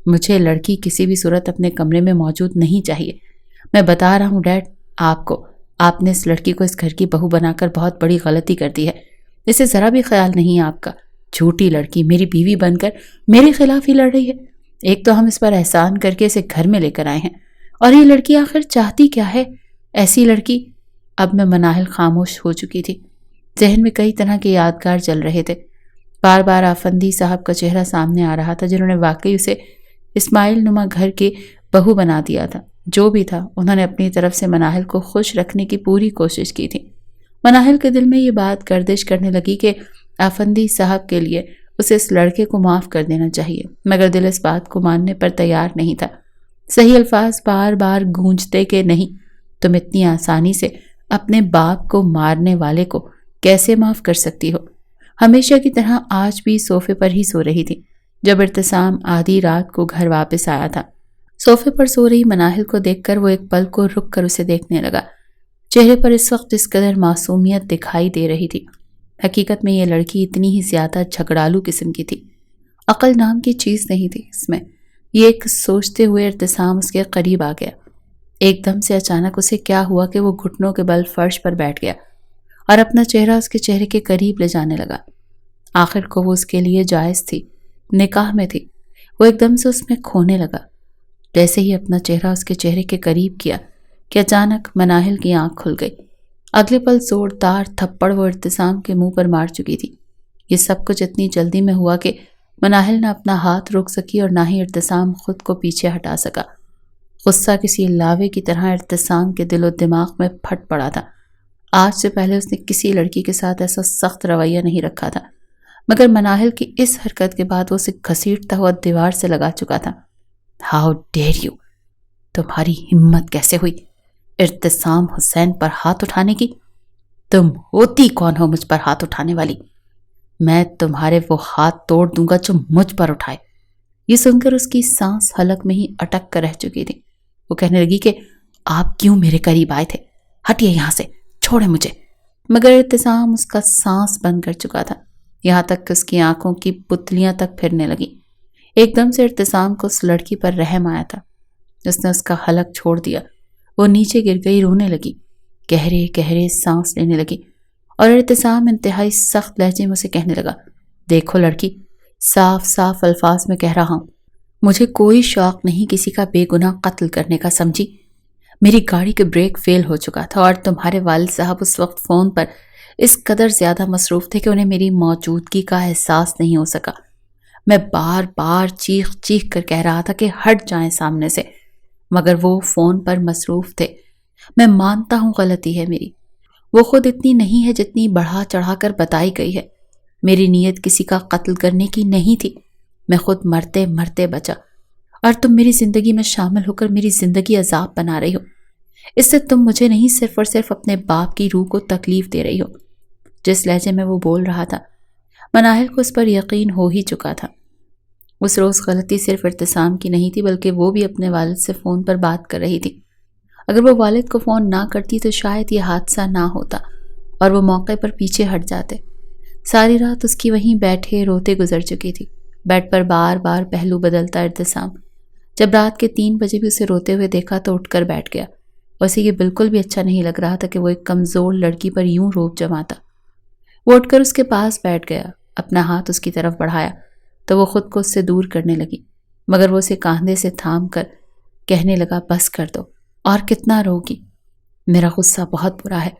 مجھے لڑکی کسی بھی صورت اپنے کمرے میں موجود نہیں چاہیے۔ میں بتا رہا ہوں ڈیڈ آپ کو، آپ نے اس لڑکی کو اس گھر کی بہو بنا کر بہت بڑی غلطی کر دی ہے۔ اسے ذرا بھی خیال نہیں ہے آپ کا۔ جھوٹی لڑکی میری بیوی بن کر میرے خلاف ہی لڑ رہی ہے۔ ایک تو ہم اس پر احسان کر کے اسے گھر میں لے کر آئے ہیں، اور یہ لڑکی آخر چاہتی کیا ہے؟ ایسی لڑکی۔ اب میں مناہل خاموش ہو چکی تھی۔ ذہن میں کئی طرح کے یادگار چل رہے تھے۔ بار بار آفندی صاحب کا چہرہ سامنے آ رہا تھا، جنہوں نے واقعی اسے اسماعیل نما گھر کی بہو بنا دیا تھا۔ جو بھی تھا، انہوں نے اپنی طرف سے مناہل کو خوش رکھنے کی پوری کوشش کی تھی۔ مناہل کے دل میں یہ بات گردش کرنے لگی کہ آفندی صاحب کے لیے اسے اس لڑکے کو معاف کر دینا چاہیے، مگر دل اس بات کو ماننے پر تیار نہیں تھا۔ صحیح الفاظ بار بار گونجتے کہ نہیں، تم اتنی آسانی سے اپنے باپ کو مارنے والے کو کیسے معاف کر سکتی ہو؟ ہمیشہ کی طرح آج بھی صوفے پر ہی سو رہی تھی جب ارتسام آدھی رات کو گھر واپس آیا تھا۔ صوفے پر سو رہی مناہل کو دیکھ کر وہ ایک پل کو رک کر اسے دیکھنے لگا۔ چہرے پر اس وقت اس قدر معصومیت دکھائی دے رہی تھی۔ حقیقت میں یہ لڑکی اتنی ہی زیادہ جھگڑالو قسم کی تھی۔ عقل نام کی چیز نہیں تھی اس میں۔ یہ ایک سوچتے ہوئے ارتسام اس کے قریب آ گیا۔ ایک دم سے اچانک اسے کیا ہوا کہ وہ گھٹنوں کے بل فرش پر بیٹھ گیا اور اپنا چہرہ اس کے چہرے کے قریب لے جانے لگا۔ آخر کو وہ اس کے لیے جائز تھی، نکاح میں تھی۔ وہ ایک دم سے اس میں کھونے لگا۔ جیسے ہی اپنا چہرہ اس کے چہرے کے قریب کیا کہ اچانک مناہل کی آنکھ کھل گئی۔ اگلے پل زوردار تھپڑ وہ ارتسام کے منہ پر مار چکی تھی۔ یہ سب کچھ اتنی جلدی میں ہوا کہ مناہل نہ اپنا ہاتھ روک سکی اور نہ ہی ارتسام خود کو پیچھے ہٹا سکا۔ غصہ کسی لاوے کی طرح ارتسام کے دل و دماغ میں پھٹ پڑا تھا۔ آج سے پہلے اس نے کسی لڑکی کے ساتھ ایسا سخت رویہ نہیں رکھا تھا، مگر مناہل کی اس حرکت کے بعد وہ اسے گھسیٹتا ہوا دیوار سے لگا چکا تھا۔ ہاؤ ڈیئر یو، تمہاری ہمت کیسے ہوئی ارتسام حسین پر ہاتھ اٹھانے کی؟ تم ہوتی کون ہو مجھ پر ہاتھ اٹھانے والی؟ میں تمہارے وہ ہاتھ توڑ دوں گا جو مجھ پر اٹھائے۔ یہ سن کر اس کی سانس حلق میں ہی اٹک کر رہ چکی تھی۔ وہ کہنے لگی کہ آپ کیوں میرے قریب آئے تھے؟ ہٹیے یہاں سے، چھوڑے مجھے۔ مگر ارتسام اس کا سانس بند کر چکا تھا، یہاں تک کہ اس کی آنکھوں کی پتلیاں تک پھرنے لگی۔ ایک دم سے ارتسام کو اس لڑکی پر رحم آیا تھا۔ اس نے اس کا حلق چھوڑ دیا۔ وہ نیچے گر گئی، رونے لگی، گہرے گہرے سانس لینے لگی، اور ارتسام انتہائی سخت لہجے میں اسے کہنے لگا، دیکھو لڑکی، صاف صاف الفاظ میں کہہ رہا ہوں، مجھے کوئی شوق نہیں کسی کا بے گناہ قتل کرنے کا، سمجھی؟ میری گاڑی کے بریک فیل ہو چکا تھا اور تمہارے والد صاحب اس وقت فون پر اس قدر زیادہ مصروف تھے کہ انہیں میری موجودگی کا احساس نہیں ہو سکا۔ میں بار بار چیخ چیخ کر کہہ رہا تھا کہ ہٹ جائیں سامنے سے، مگر وہ فون پر مصروف تھے۔ میں مانتا ہوں غلطی ہے میری، وہ خود اتنی نہیں ہے جتنی بڑھا چڑھا کر بتائی گئی ہے۔ میری نیت کسی کا قتل کرنے کی نہیں تھی، میں خود مرتے مرتے بچا، اور تم میری زندگی میں شامل ہو کر میری زندگی عذاب بنا رہی ہو۔ اس سے تم مجھے نہیں، صرف اور صرف اپنے باپ کی روح کو تکلیف دے رہی ہو۔ جس لہجے میں وہ بول رہا تھا، مناہل کو اس پر یقین ہو ہی چکا تھا۔ اس روز غلطی صرف ارتسام کی نہیں تھی، بلکہ وہ بھی اپنے والد سے فون پر بات کر رہی تھی۔ اگر وہ والد کو فون نہ کرتی تو شاید یہ حادثہ نہ ہوتا اور وہ موقع پر پیچھے ہٹ جاتے۔ ساری رات اس کی وہیں بیٹھے روتے گزر چکی تھی، بیڈ پر بار بار پہلو بدلتا ارتسام۔ جب رات کے 3 بجے بھی اسے روتے ہوئے دیکھا تو اٹھ کر بیٹھ گیا۔ اسے یہ بالکل بھی اچھا نہیں لگ رہا تھا کہ وہ ایک کمزور لڑکی پر یوں روپ جماتا۔ وہ اٹھ کر اس کے پاس بیٹھ گیا، اپنا ہاتھ اس کی طرف بڑھایا تو وہ خود کو اس سے دور کرنے لگی، مگر وہ اسے کاندھے سے تھام کر کہنے لگا، بس کر دو، اور کتنا روگی؟ میرا غصہ بہت برا ہے۔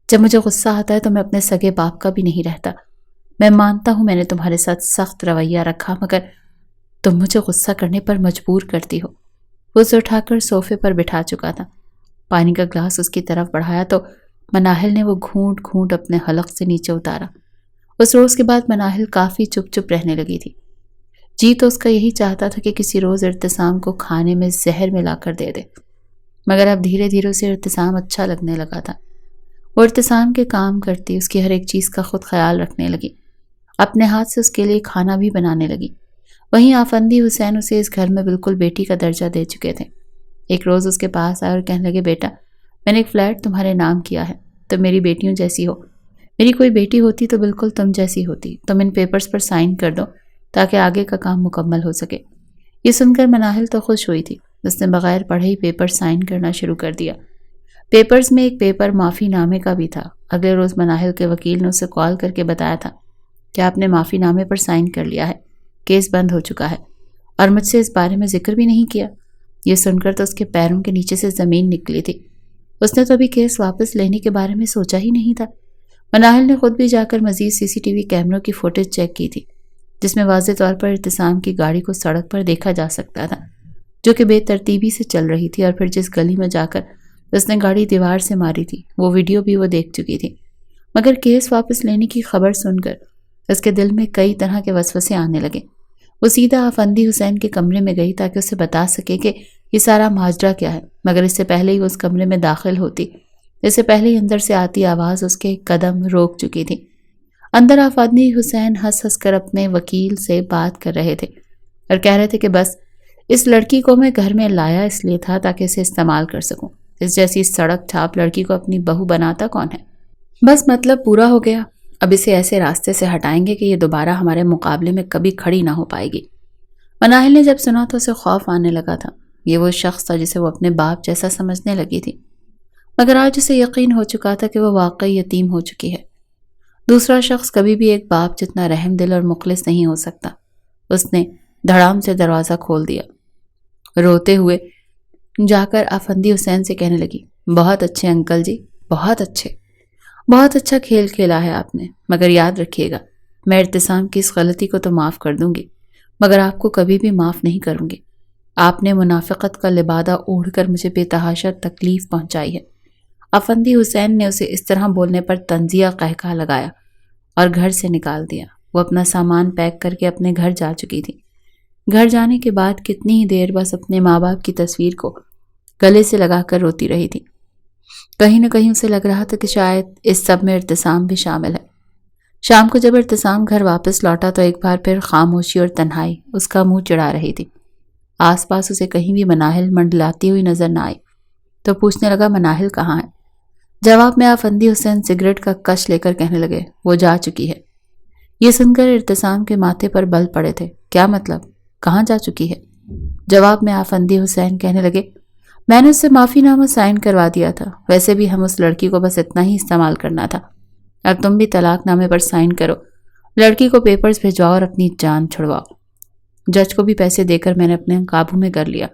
جب مجھے غصہ آتا ہے تو میں اپنے سگے باپ کا بھی نہیں رہتا۔ میں مانتا ہوں میں نے تمہارے ساتھ سخت رویہ رکھا، مگر تم مجھے غصہ کرنے پر مجبور کرتی ہو۔ وہ اسے اٹھا کر صوفے پر بٹھا چکا تھا۔ پانی کا گلاس اس کی طرف بڑھایا تو مناہل نے وہ گھونٹ گھونٹ اپنے حلق سے نیچے اتارا۔ اس روز کے بعد مناہل کافی چپ چپ رہنے لگی تھی۔ جی تو اس کا یہی چاہتا تھا کہ کسی روز ارتسام کو کھانے میں زہر ملا کر دے دے، مگر اب دھیرے دھیرے اسے ارتسام اچھا لگنے لگا تھا۔ وہ ارتسام کے کام کرتی، اس کی ہر ایک چیز کا خود خیال رکھنے لگی، اپنے ہاتھ سے اس کے لیے کھانا بھی بنانے لگی۔ وہیں آفندی حسین اسے اس گھر میں بالکل بیٹی کا درجہ دے چکے تھے۔ ایک روز اس کے پاس آئے اور کہنے لگے، بیٹا میں نے ایک فلیٹ تمہارے نام کیا ہے، تم میری بیٹیوں جیسی ہو، میری کوئی بیٹی ہوتی تو بالکل تم جیسی ہوتی، تم ان پیپرز پر سائن کر دو تاکہ آگے کا کام مکمل ہو سکے۔ یہ سن کر مناہل تو خوش ہوئی تھی، اس نے بغیر پڑھے ہی پیپر سائن کرنا شروع کر دیا۔ پیپرز میں ایک پیپر معافی نامے کا بھی تھا۔ اگلے روز مناہل کے وکیل نے اسے کال کر کے بتایا تھا کہ آپ نے معافی نامے پر سائن کر لیا ہے، کیس بند ہو چکا ہے، اور مجھ سے اس بارے میں ذکر بھی نہیں کیا۔ یہ سن کر تو اس کے پیروں کے نیچے سے زمین نکلی تھی۔ اس نے تو ابھی کیس واپس لینے کے بارے میں سوچا ہی نہیں تھا۔ مناہل نے خود بھی جا کر مزید سی سی ٹی وی کیمروں کی فوٹیج چیک کی تھی، جس میں واضح طور پر ارتسام کی گاڑی کو سڑک پر دیکھا جا سکتا تھا، جو کہ بے ترتیبی سے چل رہی تھی، اور پھر جس گلی میں جا کر اس نے گاڑی دیوار سے ماری تھی وہ ویڈیو بھی وہ دیکھ چکی تھی۔ مگر کیس واپس لینے کی خبر سن کر اس کے دل میں کئی طرح کے وسوسے آنے لگے۔ وہ سیدھا آفندی حسین کے کمرے میں گئی تاکہ اسے بتا سکے کہ یہ سارا ماجرا کیا ہے، مگر اس سے پہلے ہی وہ اس کمرے میں داخل ہوتی، اس سے پہلے ہی اندر سے آتی آواز اس کے قدم روک چکی تھی۔ اندر آفندی حسین ہنس ہنس کر اپنے وکیل سے بات کر رہے تھے اور کہہ رہے تھے کہ بس اس لڑکی کو میں گھر میں لایا اس لیے تھا تاکہ اسے استعمال کر سکوں۔ اس جیسی سڑک چھاپ لڑکی کو اپنی بہو بناتا کون ہے؟ بس مطلب پورا ہو گیا، اب اسے ایسے راستے سے ہٹائیں گے کہ یہ دوبارہ ہمارے مقابلے میں کبھی کھڑی نہ ہو پائے گی۔ مناہل نے جب سنا تو اسے خوف آنے لگا تھا۔ یہ وہ شخص تھا جسے وہ اپنے باپ جیسا سمجھنے لگی تھی، مگر آج اسے یقین ہو چکا تھا کہ وہ واقعی یتیم ہو چکی ہے۔ دوسرا شخص کبھی بھی ایک باپ جتنا رحم دل اور مخلص نہیں ہو سکتا۔ اس نے دھڑام سے دروازہ کھول دیا، روتے ہوئے جا کر آفندی حسین سے کہنے لگی، بہت اچھے انکل جی، بہت اچھے، بہت اچھا کھیل کھیلا ہے آپ نے، مگر یاد رکھیے گا میں ارتسام کی اس غلطی کو تو معاف کر دوں گی، مگر آپ کو کبھی بھی معاف نہیں کروں گی۔ آپ نے منافقت کا لبادہ اوڑھ کر مجھے بے تحاشا تکلیف پہنچائی ہے۔ آفندی حسین نے اسے اس طرح بولنے پر طنزیہ قہقہ لگایا اور گھر سے نکال دیا۔ وہ اپنا سامان پیک کر کے اپنے گھر جا چکی تھی۔ گھر جانے کے بعد کتنی ہی دیر بس اپنے ماں باپ کی تصویر کو گلے سے لگا کر روتی رہی تھی۔ کہیں نہ کہیں اسے لگ رہا تھا کہ شاید اس سب میں ارتسام بھی شامل ہے۔ شام کو جب ارتسام گھر واپس لوٹا تو ایک بار پھر خاموشی اور تنہائی اس کا منہ چڑھا رہی تھی۔ آس پاس اسے کہیں بھی مناہل منڈلاتی ہوئی نظر نہ آئی تو پوچھنے لگا، مناہل کہاں ہے؟ جواب میں آفندی حسین سگریٹ کا کش لے کر کہنے لگے، وہ جا چکی ہے۔ یہ سن کر ارتسام کے ماتھے پر بل پڑے تھے۔ کیا مطلب؟ کہاں جا چکی ہے؟ جواب میں آفندی حسین کہنے لگے، میں نے اس سے معافی نامہ سائن کروا دیا تھا، ویسے بھی ہم اس لڑکی کو بس اتنا ہی استعمال کرنا تھا، اب تم بھی طلاق نامے پر سائن کرو، لڑکی کو پیپرز بھیجواؤ اور اپنی جان چھڑواؤ۔ جج کو بھی پیسے دے کر میں نے اپنے قابو میں کر لیا،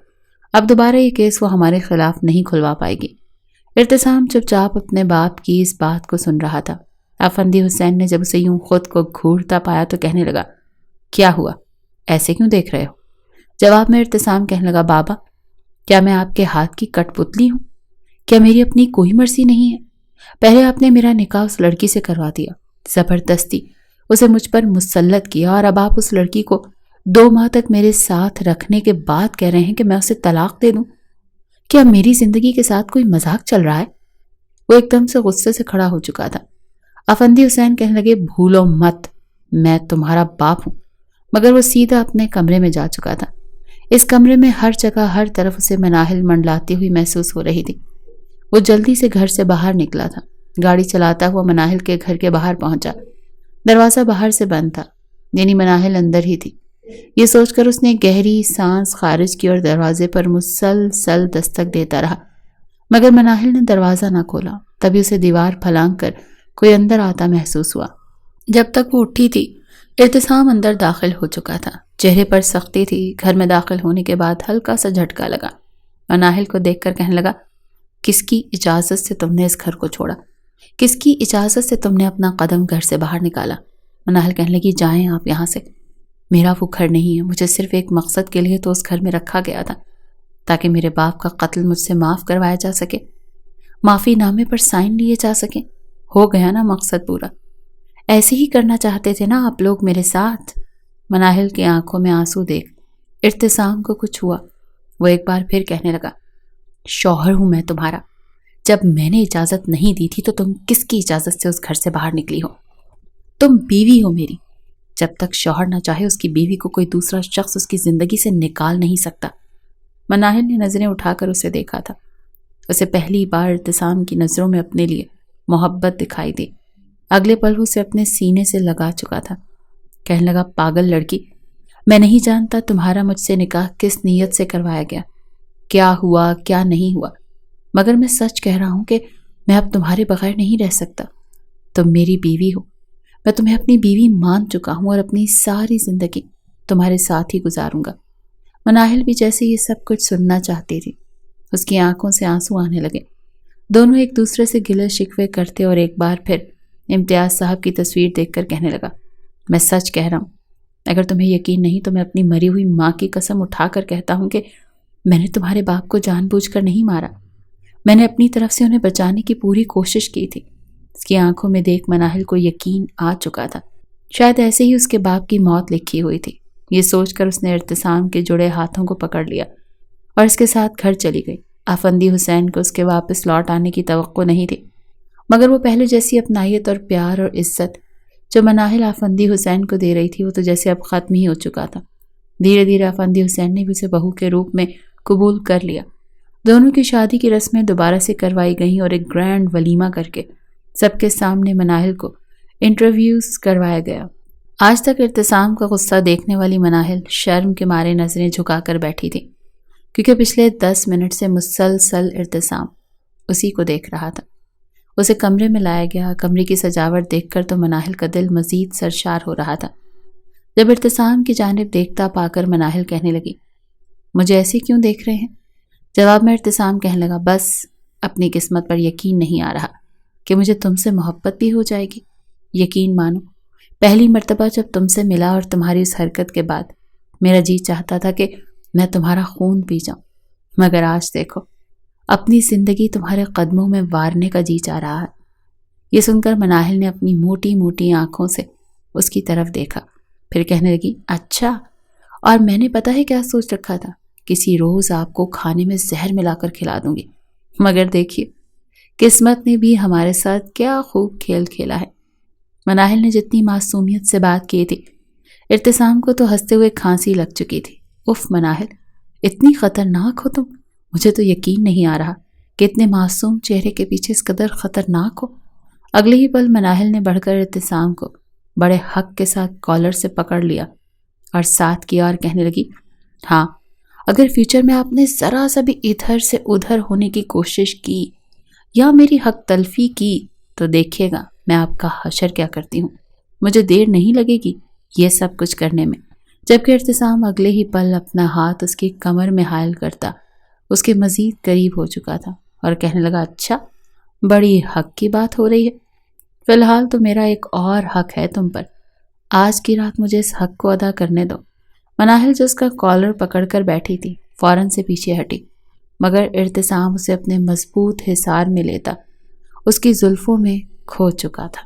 اب دوبارہ یہ کیس وہ ہمارے خلاف نہیں کھلوا پائے گی۔ ارتسام چپ چاپ اپنے باپ کی اس بات کو سن رہا تھا۔ آفندی حسین نے جب اسے یوں خود کو گھورتا پایا تو کہنے لگا، کیا ہوا؟ ایسے کیوں دیکھ رہے ہو؟ جواب میں ارتسام کہنے لگا، بابا کیا میں آپ کے ہاتھ کی کٹ پتلی ہوں؟ کیا میری اپنی کوئی مرضی نہیں ہے؟ پہلے آپ نے میرا نکاح اس لڑکی سے کروا دیا، زبردستی اسے مجھ پر مسلط کیا، اور اب آپ اس لڑکی کو 2 ماہ تک میرے ساتھ رکھنے کے بعد کہہ رہے ہیں کہ میں اسے طلاق دے دوں؟ کیا میری زندگی کے ساتھ کوئی مذاق چل رہا ہے؟ وہ ایک دم سے غصے سے کھڑا ہو چکا تھا۔ آفندی حسین کہنے لگے، بھولو مت میں تمہارا باپ ہوں، مگر وہ سیدھا اپنے کمرے میں جا چکا تھا۔ اس کمرے میں ہر جگہ ہر طرف اسے مناہل منڈلاتی ہوئی محسوس ہو رہی تھی۔ وہ جلدی سے گھر سے باہر نکلا تھا، گاڑی چلاتا ہوا مناہل کے گھر کے باہر پہنچا۔ دروازہ باہر سے بند تھا، یعنی مناہل اندر ہی تھی۔ یہ سوچ کر اس نے گہری سانس خارج کی اور دروازے پر مسلسل دستک دیتا رہا، مگر مناہل نے دروازہ نہ کھولا۔ تبھی اسے دیوار پھلانگ کر کوئی اندر آتا محسوس ہوا۔ جب تک وہ اٹھی تھی ارتسام اندر داخل ہو چکا تھا، چہرے پر سختی تھی۔ گھر میں داخل ہونے کے بعد ہلکا سا جھٹکا لگا۔ مناہل کو دیکھ کر کہنے لگا، کس کی اجازت سے تم نے اس گھر کو چھوڑا؟ کس کی اجازت سے تم نے اپنا قدم گھر سے باہر نکالا؟ مناہل کہنے لگی، جائیں آپ یہاں سے۔ میرا وہ گھر نہیں ہے. مجھے صرف ایک مقصد کے لیے تو اس گھر میں رکھا گیا تھا، تاکہ میرے باپ کا قتل مجھ سے معاف کروایا جا سکے، معافی نامے پر سائن لیے جا سکیں. ہو گیا نا مقصد پورا. ایسے ہی کرنا چاہتے تھے نا آپ لوگ میرے ساتھ. مناہل کی آنکھوں میں آنسو دیکھ ارتسام کو کچھ ہوا. وہ ایک بار پھر کہنے لگا، شوہر ہوں میں تمہارا. جب میں نے اجازت نہیں دی تھی تو تم کس کی اجازت سے اس گھر سے باہر نکلی ہو؟ تم بیوی ہو میری. جب تک شوہر نہ چاہے اس کی بیوی کو کوئی دوسرا شخص اس کی زندگی سے نکال نہیں سکتا. مناہل نے نظریں اٹھا کر اسے دیکھا تھا. اسے پہلی بار ارتسام کی نظروں میں اپنے لیے محبت دکھائی دی. اگلے پل وہ اسے اپنے سینے سے لگا چکا تھا. کہنے لگا، پاگل لڑکی، میں نہیں جانتا تمہارا مجھ سے نکاح کس نیت سے کروایا گیا، کیا ہوا کیا نہیں ہوا، مگر میں سچ کہہ رہا ہوں کہ میں اب تمہارے بغیر نہیں رہ سکتا. تم میری بیوی ہو، میں تمہیں اپنی بیوی مان چکا ہوں اور اپنی ساری زندگی تمہارے ساتھ ہی گزاروں گا. مناہل بھی جیسے یہ سب کچھ سننا چاہتی تھی. اس کی آنکھوں سے آنسو آنے لگے. دونوں ایک دوسرے سے گلے شکوے کرتے اور ایک بار پھر امتیاز صاحب کی تصویر دیکھ کر کہنے لگا، میں سچ کہہ رہا ہوں. اگر تمہیں یقین نہیں تو میں اپنی مری ہوئی ماں کی قسم اٹھا کر کہتا ہوں کہ میں نے تمہارے باپ کو جان بوجھ کر نہیں مارا. میں نے اپنی طرف سے انہیں بچانے کی پوری کوشش کی تھی. اس کی آنکھوں میں دیکھ مناہل کو یقین آ چکا تھا. شاید ایسے ہی اس کے باپ کی موت لکھی ہوئی تھی. یہ سوچ کر اس نے ارتسام کے جڑے ہاتھوں کو پکڑ لیا اور اس کے ساتھ گھر چلی گئی. آفندی حسین کو اس کے واپس لوٹ آنے کی توقع نہیں تھی، مگر وہ پہلے جیسی اپنائیت اور پیار اور عزت جو مناہل آفندی حسین کو دے رہی تھی وہ تو جیسے اب ختم ہی ہو چکا تھا. دھیرے دھیرے آفندی حسین نے بھی اسے بہو کے روپ میں قبول کر لیا. دونوں کی شادی کی رسمیں دوبارہ سے کروائی گئیں اور ایک گرینڈ ولیمہ کر کے سب کے سامنے مناہل کو انٹرویوز کروایا گیا. آج تک ارتسام کا غصہ دیکھنے والی مناہل شرم کے مارے نظریں جھکا کر بیٹھی تھی، کیونکہ پچھلے 10 منٹ سے مسلسل ارتسام اسی کو دیکھ رہا تھا. اسے کمرے میں لایا گیا. کمرے کی سجاوٹ دیکھ کر تو مناہل کا دل مزید سرشار ہو رہا تھا. جب ارتسام کی جانب دیکھتا پا کر مناہل کہنے لگی، مجھے ایسے کیوں دیکھ رہے ہیں؟ جواب میں ارتسام کہنے لگا، بس اپنی قسمت پر یقین نہیں آ رہا کہ مجھے تم سے محبت بھی ہو جائے گی. یقین مانو، پہلی مرتبہ جب تم سے ملا اور تمہاری اس حرکت کے بعد میرا جی چاہتا تھا کہ میں تمہارا خون پی جاؤں، مگر آج دیکھو اپنی زندگی تمہارے قدموں میں وارنے کا جی چاہ رہا ہے. یہ سن کر مناہل نے اپنی موٹی موٹی آنکھوں سے اس کی طرف دیکھا، پھر کہنے لگی، اچھا، اور میں نے پتہ ہے کیا سوچ رکھا تھا؟ کسی روز آپ کو کھانے میں زہر ملا کر کھلا دوں گی. مگر دیکھیے قسمت نے بھی ہمارے ساتھ کیا خوب کھیل کھیلا ہے. مناہل نے جتنی معصومیت سے بات کی تھی، ارتسام کو تو ہنستے ہوئے کھانسی لگ چکی تھی. اف مناہل، اتنی خطرناک ہو تم. مجھے تو یقین نہیں آ رہا کہ اتنے معصوم چہرے کے پیچھے اس قدر خطرناک ہو. اگلے ہی پل مناہل نے بڑھ کر ارتسام کو بڑے حق کے ساتھ کالر سے پکڑ لیا اور ساتھ کیا اور کہنے لگی، ہاں، اگر فیوچر میں آپ نے ذرا سا بھی ادھر سے ادھر ہونے کی کوشش کی یا میری حق تلفی کی تو دیکھیے گا میں آپ کا حشر کیا کرتی ہوں. مجھے دیر نہیں لگے گی یہ سب کچھ کرنے میں. جبکہ ارتسام اگلے ہی پل اپنا ہاتھ اس کی کمر میں حائل کرتا اس کے مزید قریب ہو چکا تھا اور کہنے لگا، اچھا، بڑی حق کی بات ہو رہی ہے. فی الحال تو میرا ایک اور حق ہے تم پر. آج کی رات مجھے اس حق کو ادا کرنے دو. مناہل جو اس کا کالر پکڑ کر بیٹھی تھی فوراً سے پیچھے ہٹی، مگر ارتسام اسے اپنے مضبوط حصار میں لیتا اس کی زلفوں میں کھو چکا تھا.